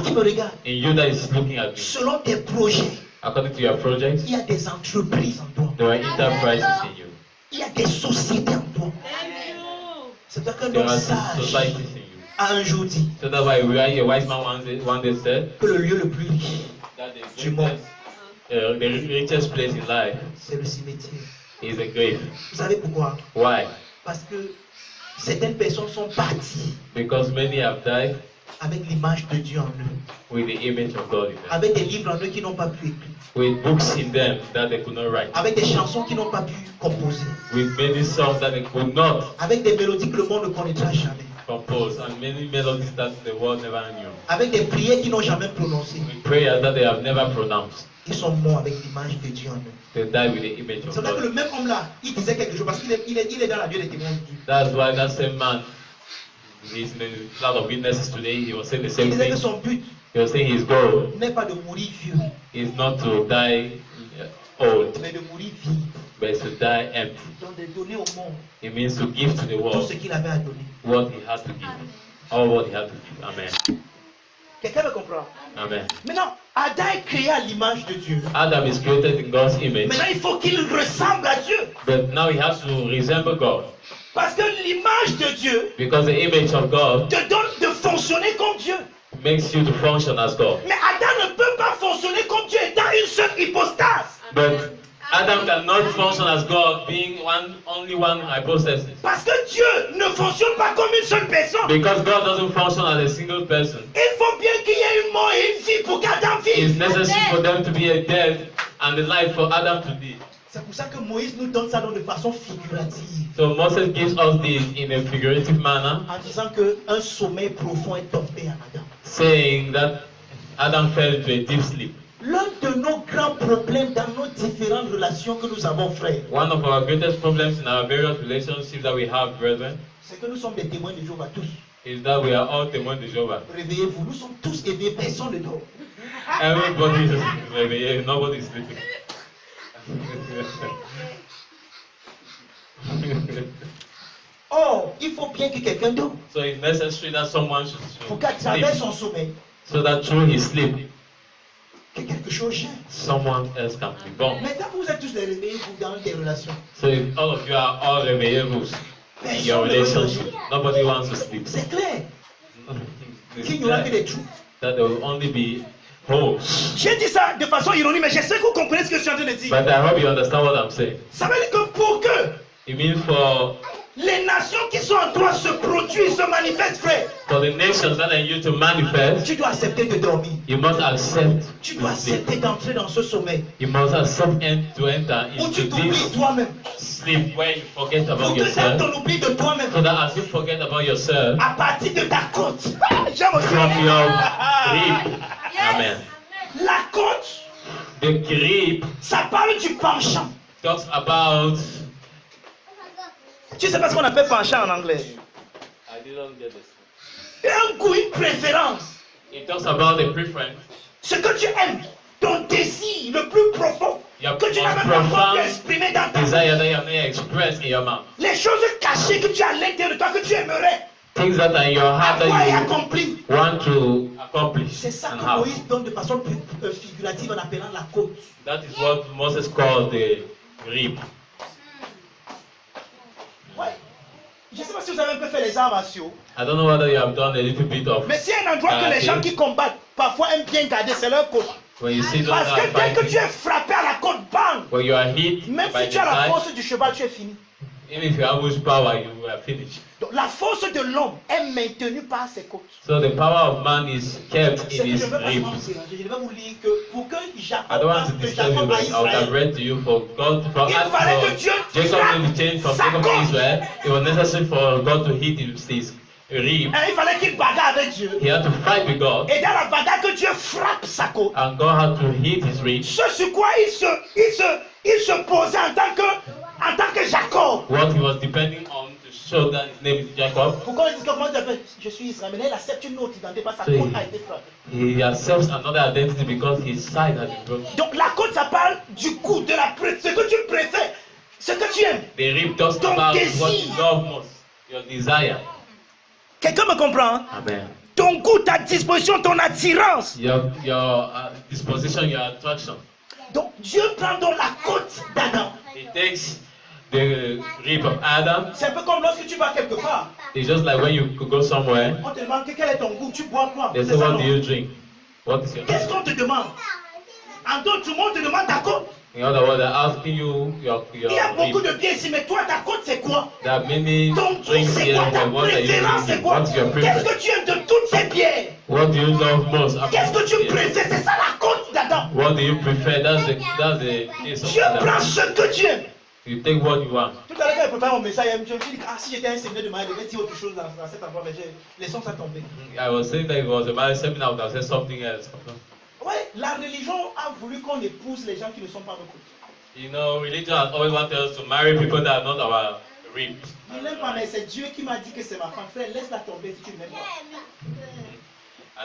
qui me regardes, that is looking at me. selon tes projets, According to your projects, il y a des entreprises en toi. there are enterprises in you. Il y a des sociétés en toi. Thank you. C'est toi qu'un There homme are sage societies in you. a un jour dit So that's why a wise man one day said que le lieu le plus riche, that Du monde. the richest place in life c'est le cimetière. is a grave. Vous savez pourquoi? Why? Parce que certaines personnes sont parties Because many have died avec l'image de Dieu en eux, with the image of God in them, avec des livres en eux qui n'ont pas pu écrire, with books in them that they could not write, avec des chansons qui n'ont pas pu composer, with many songs that they could not avec des mélodies que le monde ne connaîtra jamais, compose, and many melodies that the world never knew, avec des prières qu'ils n'ont jamais prononcées. with prayers that they have never pronounced. Ils sont morts avec l'image de Dieu en eux. They died with the image of C'est vrai que le God. même homme-là, il disait quelque chose parce qu'il est dans la Bible des témoins de Dieu. That's why that same man, he's in the cloud of witnesses today, he was saying the Il same disait thing. que son but He was saying his goal n'est pas de mourir vieux, is not to die old, mais de mourir vide. but it's to die empty. Donc de donner au monde It means to give to the tout world ce qu'il avait à donner. what he had to give. All what he had to give. Amen. Quelqu'un me comprend? Amen. Maintenant, Adam est créé à l'image de Dieu. Adam is created in God's image, Maintenant, il faut qu'il ressemble à Dieu. but now he has to resemble God. Parce que l'image de Dieu Because the image of God te donne de fonctionner comme Dieu. makes you to function as God. Mais Adam ne peut pas fonctionner comme Dieu étant une seule hypostase. But Adam cannot function as God being only one hypostasis. Parce que Dieu ne fonctionne pas comme une seule personne. Because God doesn't function as a single person. Il faut bien qu'il y ait une mort et une vie pour qu'Adam It's vive. necessary for them to be a death and a life for Adam to live. C'est pour ça que Moïse nous donne ça de façon figurative. So Moses gives us this in a figurative manner, En disant qu'un sommeil profond est tombé en Adam. saying that Adam fell into a deep sleep. L'un de nos grands problèmes dans nos différentes relations que nous avons, frères, One of our greatest problems in our various relationships that we have, brethren, c'est que nous sommes des témoins de Jéhovah tous. is that we are all témoins de Jehovah. Réveillez-vous, nous sommes tous éveillés, personne ne dort. Everybody is maybe nobody is sleeping. Or, il faut bien que quelqu'un dorme So it's necessary that someone should pour qu'à travers sleep, son sommeil, so that through his sleep, que quelque chose change. someone else can be born. Maintenant, vous êtes tous des réveillés vous dans des relations. So if all of you are all réveillés in your relationship, nobody wants to sleep. C'est clair It's qu'il n'y aura que clear des trous. that there will only be holes. J'ai dit ça de façon ironique, mais j'espère que vous comprenez ce que je suis en train de dire. But I hope you understand what I'm saying. Ça veut dire que pour que It means for les nations qui sont en toi se produisent, se manifestent, frère, the nations that are you to manifest, tu dois accepter de dormir. you must accept Tu to dois sleep. accepter d'entrer dans ce sommeil You must accept to enter où tu into t'oublies this toi-même. sleep where you forget Pour about que dans yourself, ton oubli de toi-même, so that as you forget about yourself, à partir de ta côte, j'aime aussi. from your grip, amen. La côte, The grip ça parle du penchant. talks about. Tu sais pas ce qu'on appelle penchant en anglais? I didn't get this. Un goût, une préférence. It talks about the preference. Ce que tu aimes, ton désir le plus profond, Your que tu n'as même most pas encore profound pu exprimer dans ta vie. desire that you have never expressed in your mouth. Les choses cachées que tu as à l'intérieur de toi, que tu aimerais Things that are in your heart avoir et that you accomplir. want to accomplish C'est ça and que have. Moïse donne de façon figurative en appelant la côte. That is what Moses called the grip. Ouais. Je ne sais pas si vous avez un peu fait les arts martiaux, I don't know whether you have done a little bit of. mais s'il y a un endroit que les gens qui combattent parfois aiment bien garder, c'est leur côte. When you see those Parce that are que dès que tu fighting, es frappé à la côte, bang! when you are hit Même by si the tu as la side, force du cheval, tu es fini. even if you have much power, you are finished. Donc la force de l'homme est maintenue par ses côtes. So the power of man is kept C'est in que his je ne veux pas ribs. vous déranger. Je vais vous lire que pour que I Jacob don't want passe to de disturb you, Jacob à but I would have Israël, read to you for God, for il fallait que us, Dieu for Jacob frappe to change from sa Jacob to côte. Israel. It was necessary for God to hit his rib. Et il fallait qu'il bagarre avec Dieu. He had to fight with God, Et dans la bagarre que Dieu frappe sa côte. and God had to hit his rib. Ce sur quoi il se posait en tant que Jacob. What he was depending on to show that his name is Jacob. Pourquoi il dit comment il appelle? Je suis Israël. Mais là, il accepte une autre identité parce que sa Oui. côte a été frappée. He accepts another identity because his side has been broken. Donc la côte, ça parle du goût, de la ce que tu préfères, ce que tu aimes. The rib talks Ton about désir. what you love most, your desire. Quelqu'un me comprend? Hein? Amen. Ton goût, ta disposition, ton attirance. Your disposition, your attraction. Donc Dieu prend donc la côte d'Adam. He takes the rib of Adam. C'est un peu comme lorsque tu vas quelque part. It's just like when you go somewhere, On te demande quel est ton goût, tu bois quoi? they C'est say, ça, what non? do you drink? What is your Qu'est-ce qu'on te demande? En d'autres mots, on te demande ta côte. In other words, they're asking you your Il y a beaucoup dream. de biens ici, mais toi, ta côte, c'est quoi? There are many Ton goût, drinks c'est here. quoi? Ta What are you préférence, c'est drinking? quoi? What's your Qu'est-ce preference? que tu aimes de toutes ces bières? What do you love most? Qu'est-ce que tu Yeah. préfères? C'est ça la côte d'Adam. What do you prefer? That's the case of Tu prends Adam. ce que tu aimes. You take what you want. Tout à l'heure, quand je prépare mon message, je me suis dit, ah, si j'étais un séminaire de mariage, je devais dire autre chose dans cet endroit, mais laissons ça tomber. I was saying that it was a marriage seminar. I would have said something else. Oui, la religion a voulu qu'on épouse les gens qui ne sont pas nos côtes. You know, religion has always wanted us to marry people that are not our rib. Il n'aime pas, mais c'est Dieu qui m'a dit que c'est ma femme. Frère, laisse-la tomber si tu n'aimes pas.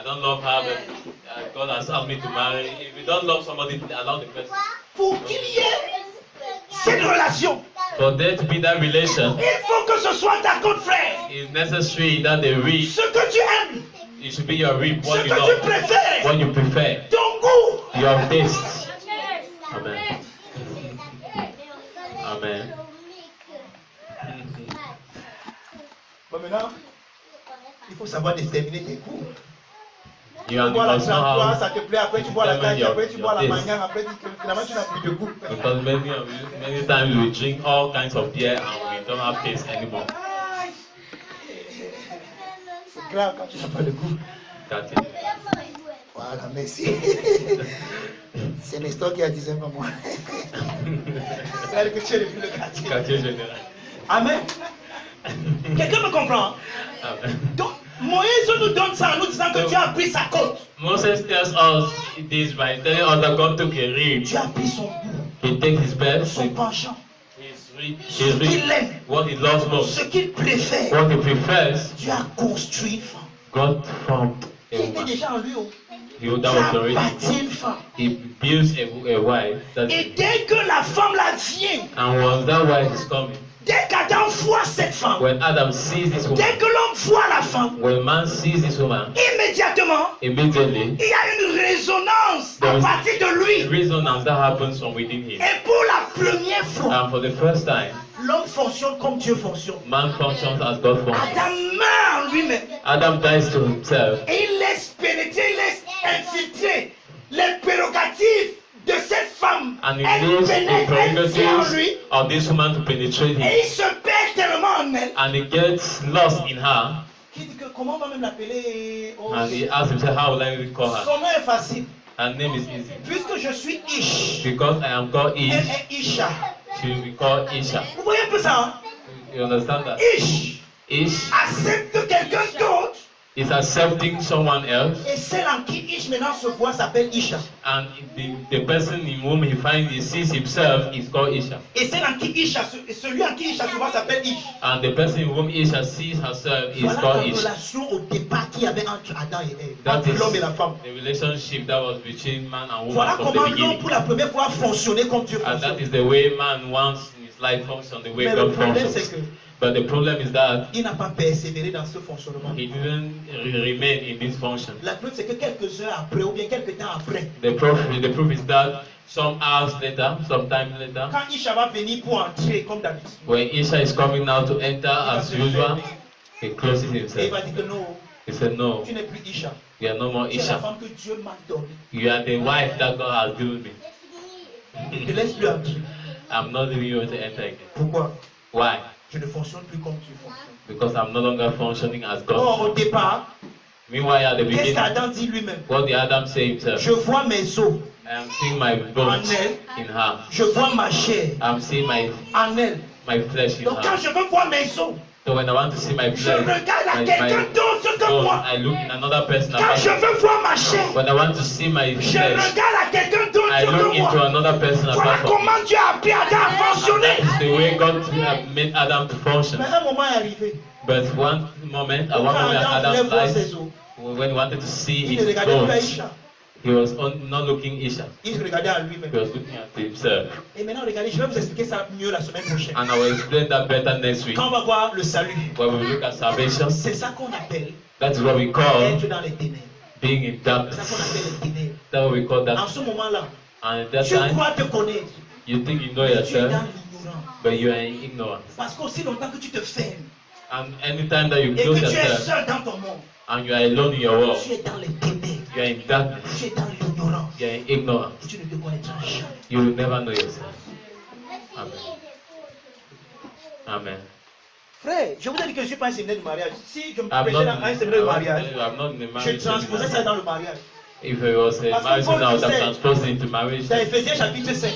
I don't love her, but God has asked me to marry. If you don't love somebody, allow the person. Pour qu'il y ait cette relation, For there to be that relation, il faut que ce soit ta côte, frère. it's necessary that the rib, Ce que tu aimes, it should be your rib, ce what you que tu love, préfères, what you prefer, ton goût. your taste. Amen. Amen. Bon, maintenant, il faut savoir déterminer tes goûts. You Tu bois la must know trampoise, how, ça te plaît, après tu bois la determine caille, après tu bois la your taste. manière, après finalement tu n'as plus de goût. because many times we drink all kinds of beer and we don't have taste anymore. C'est grave quand tu n'as pas de goût. That's it. Voilà, merci. C'est Nestor qui a dit ça, pas moi. C'est-à-dire que tu es le plus le quartier. Quartier général. Amen. Quelqu'un me comprend? Amen. Donc, Moïse nous donne ça en nous disant que tu as pris sa côte. Moses tells us this by telling us that God took a rib. Tu as pris son goût, He takes his best, son penchant, his ce qu'il rib, aime, what he loves most, ce qu'il préfère. what he prefers. Tu as construit une femme. God formed Qui a était woman. déjà en lui. Oh. He, Tu that was as already. bâti une femme. He builds a wife. That, Et dès que la femme là vient, and once that wife is coming, dès qu'Adam voit cette femme, when Adam sees this woman, dès que l'homme voit la femme, when man sees this woman, immédiatement, immediately il y a une résonance à There is- partir de lui. resonance that happens from within him. Et pour la première fois, And for the first time, l'homme fonctionne comme Dieu fonctionne. man functions as God functions. Adam meurt en lui-même. Adam dies to himself. Et il laisse pénétrer, il laisse infiltrer les prérogatives de cette femme. And he Elle leaves the pénètre, elle vient en lui. prerogatives of this woman to penetrate Et him. il se perd tellement en elle. And he gets lost in her. Qui dit que comment on va même l'appeler? Oh, And he asks himself, how will I call her? son nom est facile. Her name is easy. Puisque je suis Ish. Because I am called Elle Ish, est Isha. she will be called Isha. Vous voyez un peu ça, hein? You understand that? Ish Ish accepte quelqu'un d'autre. is accepting someone else. Et celle en qui Ish maintenant se voit s'appelle Isha. And the person in whom he sees himself is called Isha. Et celle en qui Isha, celui en qui Isha se voit s'appelle Ish. And the person in whom Isha sees herself is Voilà la called Ish. relation au départ qu'il y avait entre Adam et Ève, That entre is l'homme et la femme. the relationship that was between man and woman Voilà from comment the l'homme beginning. pour la première fois fonctionnait comme Dieu And that fonctionne. is the way man wants his life function, the way Mais le God problème functions. c'est que But the problem is that il n'a pas persévéré dans ce fonctionnement. he didn't remain in this function. La preuve c'est que quelques heures après ou bien quelques temps après, The proof is that some hours later, some time later, quand Isha va venir pour entrer comme d'habitude, when Isha is coming now to enter as usual, he closes et il himself. va dire que non, He said, no, tu n'es plus Isha. you are no more Tu es la Isha. femme que Dieu m'a donnée. You are the wife that God has given me. Je ne laisse plus entrer. I'm not leaving you to enter again. Pourquoi? Why? Je ne fonctionne plus comme Dieu fonctionne. Because I'm no longer functioning as Or, God. au départ, Meanwhile, at the qu'est-ce beginning, qu'Adam dit lui-même? what did Adam say himself? Je vois mes os, I am seeing my bones in her. je vois ma chair I'm seeing my en elle. flesh in Donc quand her. je veux voir mes os, So when I want to see my je flesh, regarde à my quelqu'un d'autre que bones, moi. I look in another person Quand apart. je veux voir ma chair, When I want to see my je flesh, regarde à quelqu'un d'autre I look que into moi. another person Voilà apart from me. comment Dieu a appris Adam à fonctionner. It's the way God made Adam to function. Mais un moment est arrivé. But one moment, at Quand one moment in Adam voulait Adam's voir life, ses os, when he wanted to see il ne his regardait plus à bones, Isha. he was not looking Isha. Il se regardait à He lui-même. was looking at himself. Et maintenant, regardez, je vais vous expliquer ça mieux la semaine prochaine. And I will explain that better next week. Quand on va voir le salut, When we look at salvation, c'est ça qu'on appelle that is what we call être dans les ténèbres. being in C'est ça qu'on darkness. appelle les ténèbres. That's what we call En that. ce moment-là, And at that tu time, crois te connaître, you think you know mais tu es dans yourself, l'ignorance. but you are in ignorance. Parce qu'aussi longtemps que tu te fermes And anytime that you et close que tu es yourself seul dans ton monde, and you are alone in your world, tu es dans les ténèbres, you are in darkness, tu es dans l'ignorance. you're in ignorance. Et tu ne te connaîtras jamais. You will never know yourself. Amen. Amen. Frère, je vous ai dit que je ne suis pas un séminaire de mariage. Si je me I'm prêchais not, dans un séminaire de mariage, I'm not in the je marriage transposais ça seminar. dans le mariage. If it was a Parce que marriage Paul seminar, I would have disait- transposed it to marriage. Dans Ephésiens chapitre 5,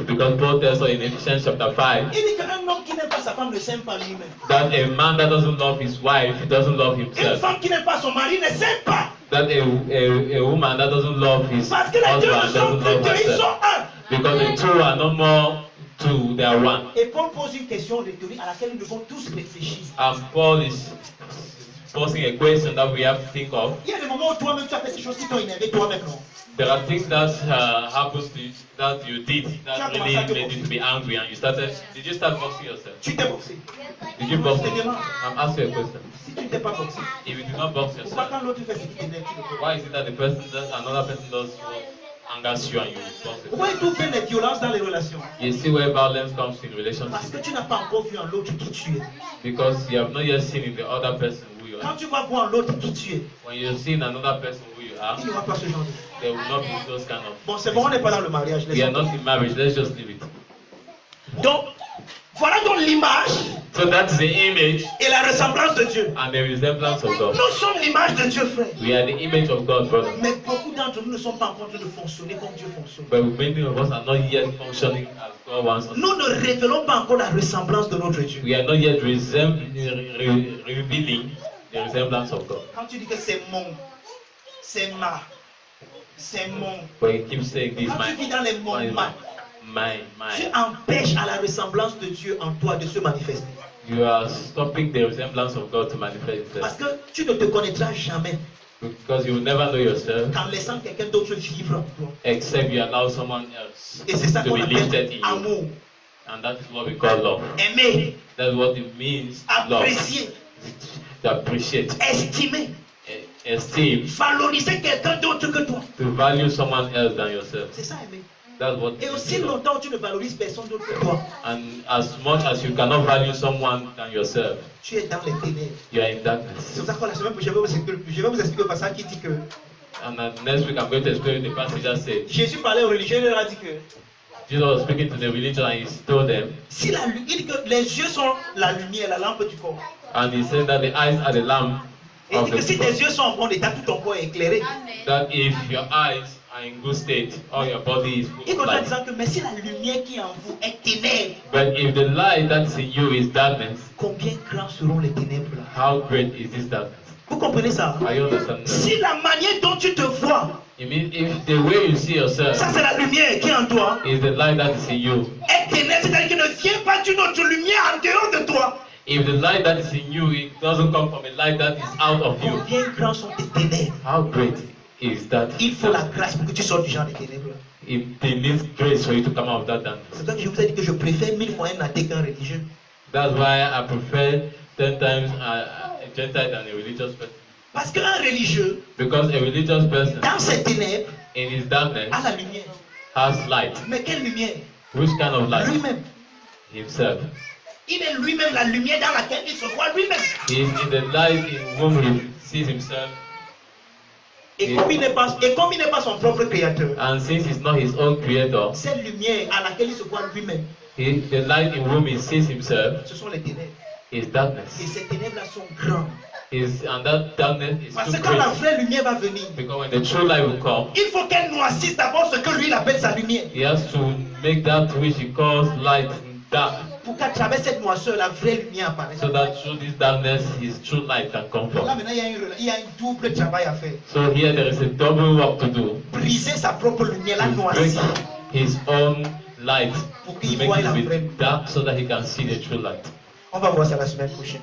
Because Paul tells us in Ephesians chapter 5 il dit qu'un homme qui n'aime pas sa femme ne s'aime pas lui-même. that a man that doesn't love his wife, he doesn't love Une himself. femme qui n'aime pas son mari ne s'aime pas. That a woman that doesn't love his Parce que les deux ne husband sont doesn't plus love deux, ils herself. sont un. Because the two are no more two, they are one. Et Paul pose une question rhétorique à laquelle nous devons tous réfléchir. And Paul is posing a question that we have to think of. Il y a des moments où toi-même tu as fait ces choses qui t'ont énervé toi-même, non? There are things that happens to you, that you did that really made you to be angry, and you started. Did you start boxing yourself? Tu t'es boxé. Did you box? Je te demande. I'm asking you a question. Si tu ne t'es pas boxé, If you do not box pourquoi yourself, quand l'autre fait ce qui t'énerve, tu le fais? why is it that the person does, another person does what angers you and you box it? Pourquoi tout fait les violences dans les relations? You see where violence comes in Parce relationship que tu n'as pas encore vu en l'autre qui tu es. because you have not yet seen in the other person who you Quand are. tu vas voir en l'autre qui tu es, When you see in another person who you are, il n'y aura pas ce genre de choses. there will not be those kind of. Bon, c'est bon, on n'est pas dans le mariage. We are laissons. not in marriage. Let's just leave it. Donc, voilà donc l'image So that's the image et la ressemblance de Dieu. and the resemblance of God. Nous sommes l'image de Dieu, frère. We are the image of God, brother. Mais beaucoup d'entre nous ne sont pas en train de fonctionner comme Dieu fonctionne. But many of us are not yet functioning as God wants us. Nous ne révélons pas encore la ressemblance de notre Dieu. We are not yet revealing the resemblance of God. Quand tu dis que c'est mon, c'est ma, c'est mon. But he keeps saying this, Quand tu vis dans les monts, tu my. empêches à la ressemblance de Dieu en toi de se manifester. You are stopping the resemblance of God to manifest Parce itself. que tu ne te connaîtras jamais Because you will never know yourself qu'en laissant quelqu'un d'autre vivre en toi. except you allow someone else Et c'est ça to qu'on be lifted appelle in you. amour, And that is what we call love. aimer, That's what it means, love. apprécier, To appreciate, estimer, esteem, valoriser quelqu'un d'autre que toi. to value someone else than yourself. C'est ça aimer. That's what Et it aussi means, love. longtemps tu ne valorises personne d'autre que toi, And as much as you cannot value someone than yourself, tu es dans les ténèbres. you are in C'est darkness. pour ça que la semaine prochaine, je vais vous expliquer le passage qui dit que And next week I'm going to explain the passage that says Jésus parlait aux religieux, il leur a dit que Jesus was speaking to the religion and he told them, si il dit que les yeux sont la lumière, la lampe du corps. and he said that the eyes are the lamp Et il of dit que si the tes yeux sont en bon état, tout ton corps est éclairé. that if your eyes are in good state, all your body is full Il of continue en light. disant que mais si la lumière qui est en vous est ténèbre, But if the light that's in you is darkness, combien grands seront les ténèbres là? how great is this darkness? Vous comprenez ça? Are you understand that? Si la manière dont tu te vois, You mean if the way you see yourself ça c'est la lumière qui est en toi, is the light that is in you, est ténèbre, c'est-à-dire qu'il ne vient pas d'une autre lumière en dehors de toi. if the light that is in you it doesn't come from a light that is out of you, Combien grands sont tes ténèbres? how great is that? Il faut la grâce pour que tu sortes du genre des ténèbres. It needs grace for you to come out of that darkness. C'est pour ça que je vous ai dit que je préfère 1000 fois un athée qu'un religieux. That's why I prefer 10 times a Gentile than a religious person. Parce qu'un religieux, Because a religious person dans ses ténèbres, in his darkness a la lumière. has light. Mais quelle lumière? Which kind of light? Lui-même. Himself. Il est lui-même la lumière dans laquelle il se voit lui-même. He is in the light in whom he sees himself. Et comme il n'est pas son propre créateur, And since he's not his own creator, cette lumière à laquelle il se voit lui-même, the light in whom he sees himself ce sont les ténèbres. is Et darkness. ces ténèbres-là sont grandes. And that darkness is Parce too que quand la great. vraie lumière va venir, Because when the true light will come, il faut qu'elle noircisse d'abord ce que lui il appelle sa lumière. he has to make that which he calls light dark. Pour qu'à travers cette noirceur, la vraie lumière apparaisse. So that through this darkness, his true light can come Là forth. maintenant, il y a un double travail à faire. So here there is a double work to do. Briser sa propre lumière, la To break noircir. his own light, Pour to qu'il make voie it la a vraie. bit dark so that he can see the true light. On va voir ça la semaine prochaine.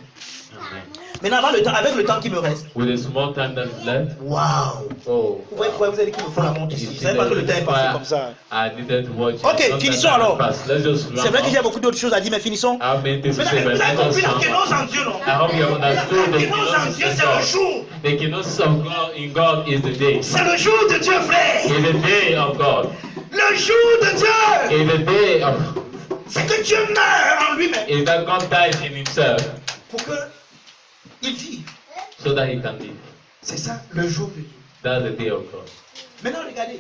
Amen. Maintenant, avec le temps qui me reste. With the small time that is left, Waouh! oh, Vous avez dit qu'il me faut la montre ici. you Je ne see savais pas that que le temps est passé why comme ça. I needed to watch. Ok, Sometimes finissons I alors. pass. Let's just C'est vrai wrap que j'ai up. beaucoup d'autres choses à dire, mais finissons. I have many things to Vous say, but avez let compris us la sum up. kénose en Dieu, non? I hope you have understood La the kénose en Dieu, c'est le kenosis jour. The kenosis of God in God is the day. C'est le jour de Dieu, frère. Is the day of God. Le jour de Dieu. Is the day of C'est que Dieu meurt en lui-même. is that God died in Himself Pour que il vive. so that He can live. C'est ça, le jour de Dieu. That's the day of God. Maintenant, regardez.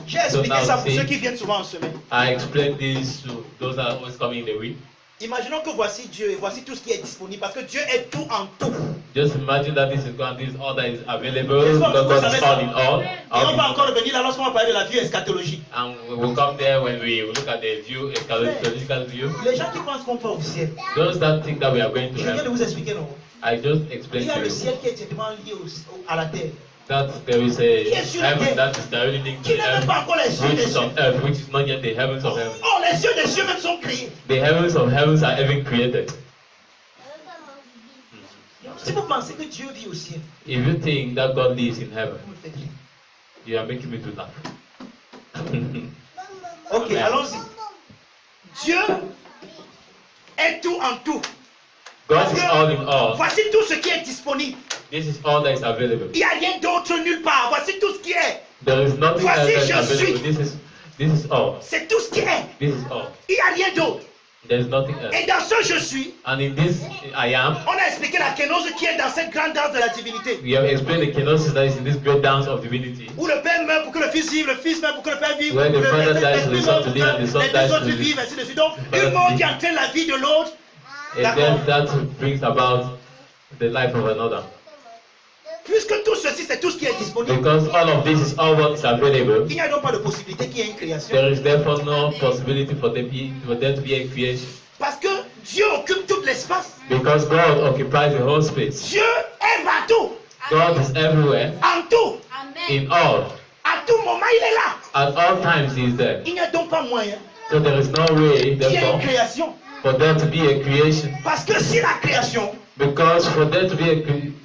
J'ai So expliqué now ça pour see, ceux qui viennent souvent en semaine. I explained this to those that are always coming in the week. Imaginons que voici Dieu et voici tout ce qui est disponible parce que Dieu est tout en tout. Just imagine that this is God, this is all that is available. N'est-ce pas que God vous is savez all ça? in all. Et on va encore revenir là lorsqu'on va parler de la vue eschatologique. And we will come there when we look at the view, eschatological view. Les gens qui pensent qu'on va au ciel, Those that think that we are going to je viens de heaven, vous expliquer non. I just Il explained y a to le you ciel qui est directement lié à la terre. that there is a heaven that is directly linked to Qui the n'est même earth, pas encore les cieux which des is cieux. on earth, which is not yet the heavens of heaven. Oh, les cieux des cieux même sont créés. The heavens of heavens are even created. Si vous pensez que Dieu vit au ciel, If you think that God lives in heaven, vous me faites rire. you are making me to laugh. Ok, Amen. allons-y. Dieu est tout en tout. God is all in all. Voici tout ce qui est disponible. This is all that is available. Il n'y a rien d'autre nulle part. Voici tout ce qui est. There is nothing else Voici, that is je available. suis. This is all. C'est tout ce qui est. This is all. Il n'y a rien d'autre. There is nothing else. Et dans ce je suis, And in this I am, on a expliqué la kénose qui est dans cette grande danse de la divinité. we have explained the kenosis that is in this great dance of divinity. Où le Père meurt pour que le Fils vive, le Fils meurt pour que le Père vive, Where pour the que Father dies for the l'Esprit Son meurt to pour live and the que Son les dies deux to autres live. vivent, ainsi de suite. Donc, The Father une mort lives. qui entraîne la vie de l'autre. And D'accord. then that brings about the life of another. Puisque tout ceci, c'est tout ce qui est disponible. Because all of this is all what is available, Il n'y a donc pas de possibilité qu'il y ait une création. there is therefore no possibility for there to be a creation. Parce que Dieu occupe tout l'espace. Because God occupies the whole space. Dieu est partout. God is everywhere, En tout. in all. À tout moment, il est là. At all times He is there. Il n'y a donc pas moyen So there is no way, qu'il y ait therefore, une création. for there to be a creation. Parce que si la création Because for there to be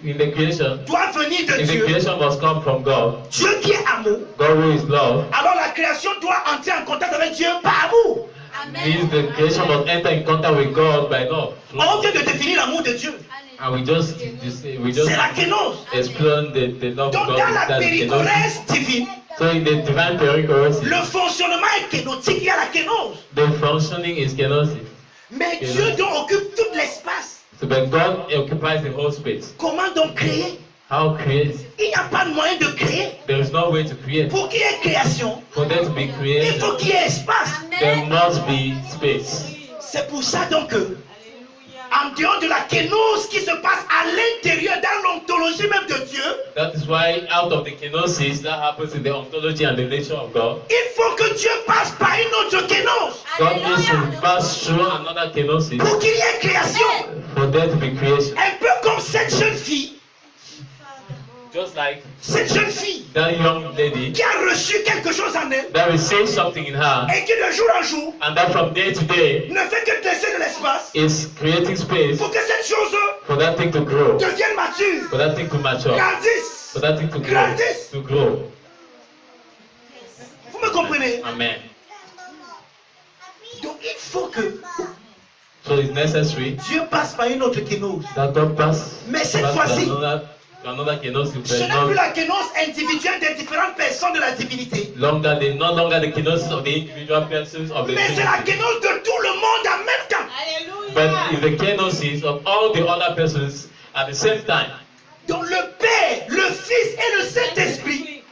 in the creation, doit venir de if the Dieu, creation must come from God, Dieu qui est amour, God who is love, alors la création doit entrer en contact avec Dieu par amour. means the creation must enter in contact with God by love. On vient de définir l'amour de Dieu. And we just C'est la kénose. explain the love of Donc God. dans la That's kenosis. péricorèse divine, So in the divine perichoresis, le fonctionnement est kénotique, il y a la kénose. the functioning is kenosis. Mais Kénose. Dieu donc occupe tout l'espace. So but God occupies the whole space. Comment donc créer? How create? Il n'y a pas de moyen de créer. There is no way to create. Pour qu'il y ait création, For there to be il creation, faut qu'il y ait espace. there must be space. C'est pour ça donc que, en dehors de la kénose qui se passe à l'intérieur, dans l'ontologie même de Dieu, That is why out of the kenosis that happens in the ontology and the nature of God, il faut que Dieu passe par une autre kénose God needs to pass through another kenosis pour qu'il y ait création. for there to be creation. Un peu comme cette jeune fille, Just like cette jeune fille that young lady qui a reçu quelque chose en elle that receives something in her, et qui de jour en jour and that from day to day ne fait que laisser de l'espace is creating space pour que cette chose for that thing to grow, devienne mature, for that thing to mature, grandisse. for that thing to grow, Grandisse. to grow. Vous me comprenez? Amen. Donc il faut que So it's necessary Dieu passe par une autre kénose. that God pass Mais cette pass fois-ci, to another kenosis, ce n'est plus la kénose individuelle des différentes personnes de la divinité, no longer the kenosis of the individual persons of the mais c'est la Trinity, kénose de tout le monde en même temps. but it's the kenosis of all the other persons at the same time. Donc le Père, le Fils et le Saint-Esprit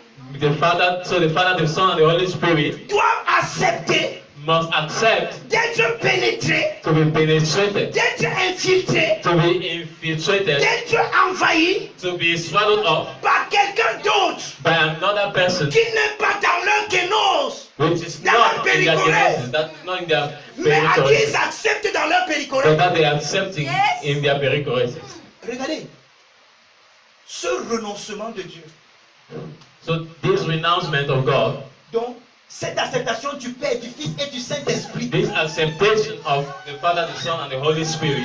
The Father, the Son, and the Holy Spirit doivent accepter must accept d'être pénétrés, to be penetrated, d'être infiltrés, to be infiltrated, d'être envahis to be swallowed up par quelqu'un d'autre by another person, qui n'est pas dans leur kénose, which is dans not la in their péricorèse, kenosis, that is not in their mais à qui ils perichoresis, acceptent dans leur but péricorèse. that they are accepting in their perichoresis. Regardez, ce renoncement de Dieu, So this renouncement of God, donc cette acceptation du Père, du Fils et du Saint-Esprit, this acceptation of the Father, the Son, and the Holy Spirit,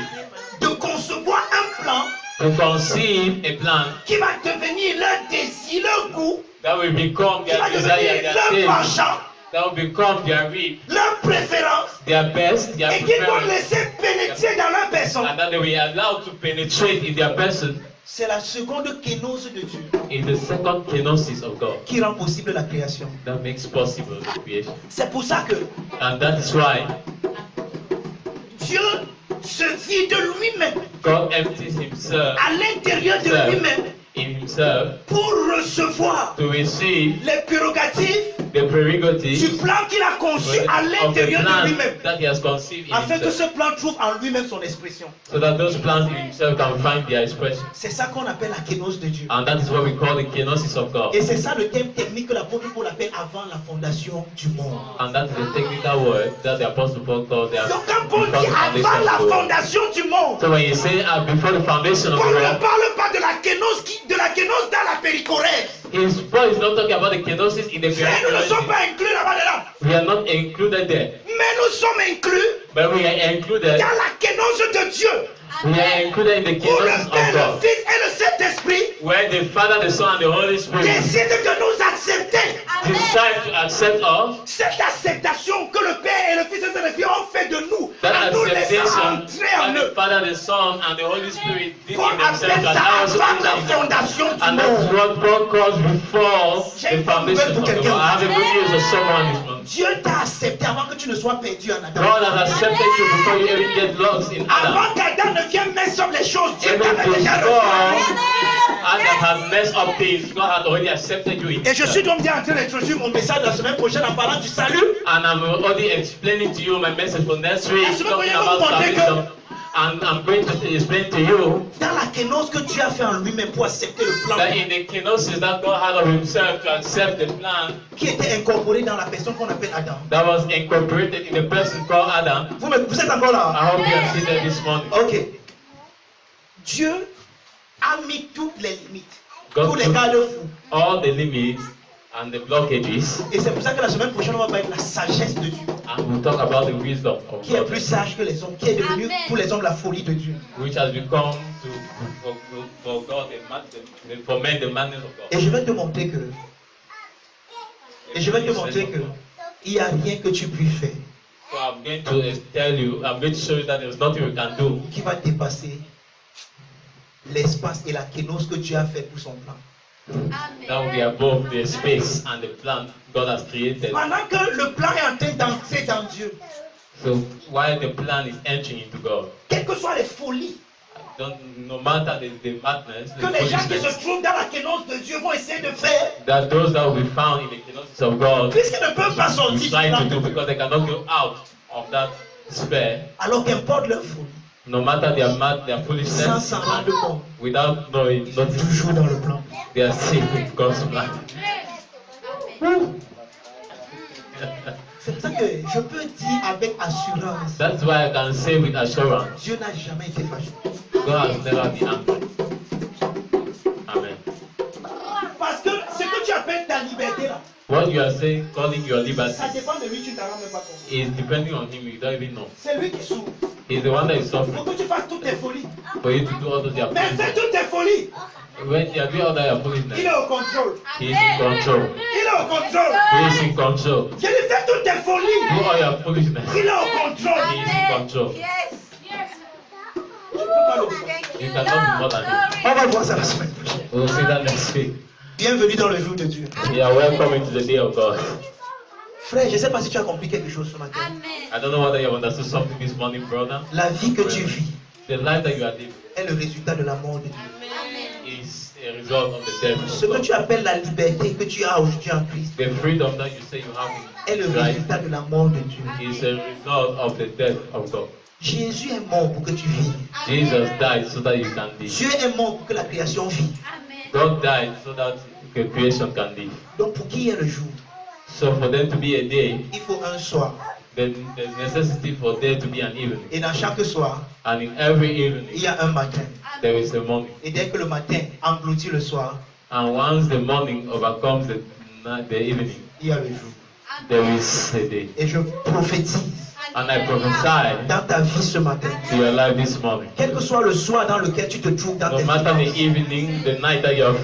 de concevoir un plan to conceive a plan qui va devenir leur désir, leur goût, that will become qui their va desire, devenir their leur taste, penchant, that will become their will, leur préférence, their best, their et qu'ils vont preference, laisser pénétrer dans leur personne. and that they will be allowed to penetrate in their person C'est la seconde kénose de Dieu in the second kenosis of God qui rend possible la création. that makes possible the creation. C'est pour ça que And that is why Dieu se vide de lui-même, God empties himself à l'intérieur de lui-même, in himself pour recevoir to receive les prérogatives, the the prerogatives du plan qu'il a conçu à of the l'intérieur de plan lui-même, that he has conceived in afin que himself, ce plan trouve en lui-même son expression. so that those plans in himself can find their expression. C'est ça qu'on appelle la kénose de Dieu. And that is what we call the kenosis of God. Et c'est ça le terme technique que l'apôtre Paul appelle avant la fondation du monde. And that is the technical word that the Apostle Paul calls the Donc quand Paul before dit the avant la foundation of the world. fondation du monde, So when you say before the foundation of the Paul ne world, parle pas de la kénose, dans la péricorèse. Paul is not talking about the kenosis in the Frères, nous ne sommes period. pas inclus là-bas dedans. We are not included there, Mais nous sommes inclus but we are included. dans la kénose de Dieu. We are included in the Où le kenosis Père, of le God, Fils et le Saint-Esprit where the Father, the Son, and the Holy Spirit décident de nous accepter. decide to accept us. Cette acceptation que le Père et le Fils et le Saint-Esprit ont fait de nous, That en nous laissant acceptation entrer en that eux. the Father, the Son, and the Holy Spirit did Paul in themselves, appelle and ça I also avant did la that in them. fondation du And that's monde. what Paul calls before the foundation of the world. I have a good news for someone this month. Dieu t'a accepté avant que tu ne sois perdu en Adam. God has accepted you before you even get lost in Adam. Avant qu'Adam ne vienne mettre sur les choses, Dieu Even t'avait déjà before reçu. Adam has messed up things, God has already accepted you in Et je suis himself. donc bien en train d'introduire mon message la semaine prochaine en parlant du salut. And I'm already explaining to you my message for next week, La semaine talking prochaine, about vous montrez salvation. And I'm going to explain to you Dans la kénose que Dieu a fait en lui-même pour accepter le plan that in the kenosis that God had of himself to accept the plan qui était incorporé dans la personne qu'on appelle Adam. that was incorporated in the person called Adam. Vous êtes encore là? I hope you are seated this morning. Ok. Dieu a mis toutes les limites, God tous les took garde-fous. all the limits and the blockages, Et c'est pour ça que la semaine prochaine, on va parler de la sagesse de Dieu, and we'll talk about the wisdom of qui est God, plus sage que les hommes, qui est devenu Amen. pour les hommes la folie de Dieu. which has become for God for men the madness of Et God. je vais te montrer que, il n'y a rien que tu puisses faire So I'm going to tell you, I'm going to show you that there's nothing we can do qui va dépasser l'espace et la kénose que Dieu a fait pour son plan. that will be above the space and the plan God has created. Pendant que le plan est en train d'entrer dans Dieu, So while the plan is entering into God, quelles que soient les folies no matter the madness, the que les gens qui se foolishness, trouvent dans la kénose de Dieu vont essayer de faire, that those that will be found in the kenosis of God puisqu'ils ne peuvent pas will sortir du try plan to de do Dieu, because they cannot go out of that sphere, alors qu'importe leur folie, no matter their mad, their sans foolishness, s'en rendre compte, without knowing, ils sont nothing, toujours dans le plan. they are still in God's plan. C'est pour ça que je peux dire avec assurance, That's why I can say with assurance, Dieu n'a jamais été fâché. God has never been angry. Amen. Parce que ce que tu appelles ta liberté là, What you are saying, calling your liberty, ça dépend de lui, tu ne t'en rends même pas compte. is depending on Him. You don't even know. C'est lui qui souffre. He's the one that is Pour suffering que tu fasses toutes tes folies. for you to do all those your Mais fais foolishness. toutes tes folies. When you are doing all that your Il foolishness, est au contrôle. He is in control. Il est au contrôle. He is in control. Je lui fais toutes tes Do folies. all your foolishness. Il est au contrôle. He is in control. Tu peux pas le faire. You cannot be more than Him. On va voir ça la semaine prochaine. We'll see that next week. Bienvenue dans le jour de Dieu. You are welcome into the day of God. Frère, je ne sais pas si tu as compris quelque chose ce matin. I don't know whether you have understood something this morning, brother. La vie que tu vis The life that you are living est le résultat de la mort de Dieu. is a result of the death Ce of que God. tu appelles la liberté que tu as aujourd'hui en Christ The freedom that you say you have est le in Christ résultat de la mort de Dieu. is a result of the death of God. Jésus est mort pour que tu vives. Jesus died so that you can live. Dieu est mort pour que la création vive. God died so that the creation can live. Donc pour qu'il y ait le jour, So for there to be a day, il faut un soir. then there's necessity for there to be an evening. Et dans chaque soir, And in every il evening, y a un matin. there is a morning. Et dès que le matin engloutit le soir, And once the morning overcomes the evening, il y a le jour. there is a day. Et je prophétise And I prophesy dans ta vie ce matin, to your life this morning. quel que soit le soir dans lequel tu te trouves dans No tes matter the finances, evening, the night that you're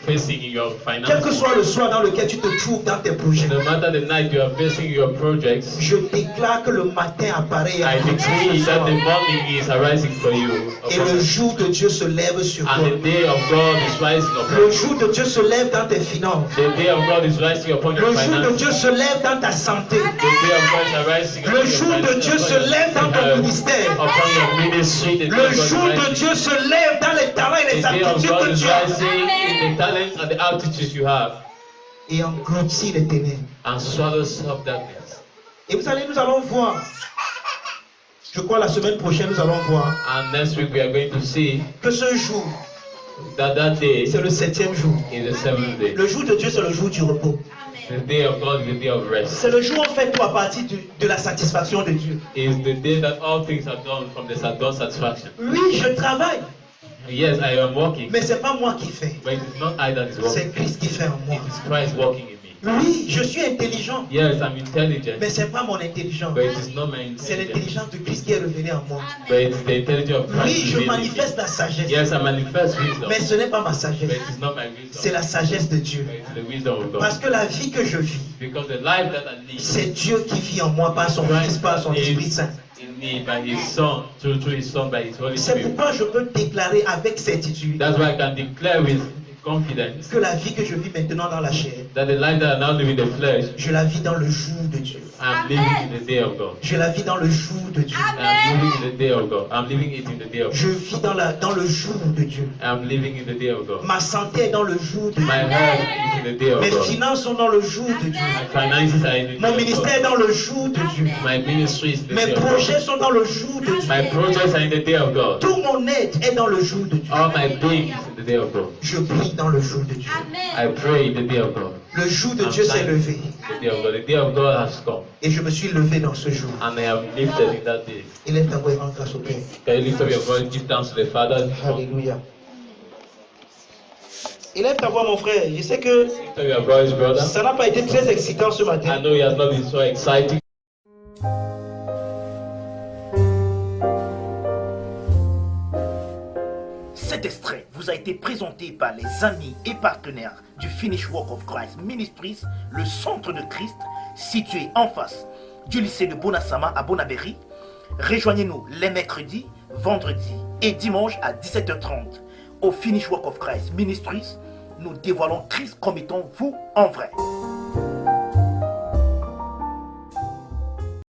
facing in your quel que finances, soit le soir dans lequel tu te trouves dans tes projets, no matter the night you are facing your projects, je déclare que le matin apparaît I decree that the morning is arising for you. et le jour de Dieu se lève sur toi. And the day of God is rising upon Le you. jour de Dieu se lève dans tes finances. The day of God is rising upon your Le jour de finances. Dieu se lève dans ta santé. The day of God is arising upon Le your jour de Dieu se lève dans ton ministère. upon your ministry. The day Le of God jour is de rising. Dieu se lève dans les talents et The les day of aptitudes God que is tu as. rising in the talents and the aptitudes you have. et engloutit les ténèbres. and swallows up darkness. Et nous allons voir, je crois la semaine prochaine, nous allons voir And next week we are going to see que ce jour, that day c'est le 7e jour. is the 7th day. Le jour de Dieu, c'est le jour du repos. The day of God is the day of rest. C'est le jour en fait où à partir de la satisfaction de Dieu. Is the day that all things are done from the God's satisfaction. Oui, je travaille, Yes, I am working, mais c'est pas moi qui fais. but it is not I that is working. C'est Christ qui fait en moi. It is Christ working in me. Oui, je suis intelligent, Yes, I'm intelligent, mais c'est pas mon intelligence. but it is not my C'est intelligence, l'intelligence de Christ qui est revenue en moi. but it is the intelligence of Oui, Christ je within me. manifeste la sagesse, Yes, I manifest wisdom, mais ce n'est pas ma but sagesse. it is not my C'est wisdom, la sagesse de Dieu. but it is the wisdom of Parce God. que la vie que je vis, Because the life that I live c'est Dieu qui vit en moi par son Fils, par son Esprit Saint. in me by His Son, through His Son, by His Holy C'est Spirit. pourquoi je peux déclarer avec certitude That's why I can declare with confidence que la vie que je vis maintenant dans la chair, that the life that I now live in the flesh, je la vis dans le jour de Dieu. I'm living in the day of God. Je la vis dans le jour de Dieu. I'm living in the day of God. I'm living it in the day of God. Je vis dans le jour de Dieu. I'm living in the day of God. Ma santé est dans le jour de My Dieu. health is in the day of Mes God. finances sont dans le jour de Dieu. My finances are in the Mon day of ministère est God. dans le jour de Dieu. My ministry is in the Mes day of projets God. sont dans le jour de Dieu. My projects are in the day of God. Tout mon être est dans le jour de Dieu. All my being is in the day of God. Je prie dans le jour de Dieu. I pray in the day of God. Le jour de Dieu s'est levé. The day of God. The day of God has come. Et je me suis levé dans ce jour. And I am lifted in that day. Il est envoyé en grâce au Père. Can you lift up your voice, give thanks to the Father? Alléluia. Élève ta voix, mon frère. Je sais que Lift up your voice, brother. ça n'a pas été très excitant ce I matin. know it has not been so exciting. Cet extrait vous a été présenté par les amis et partenaires du Finish Work of Christ Ministries, le centre de Christ, situé en face du lycée de Bonasama à Bonabéry. Rejoignez-nous les mercredis, vendredis et dimanches à 17h30 au Finish Work of Christ Ministries. Nous dévoilons Christ comme étant vous en vrai.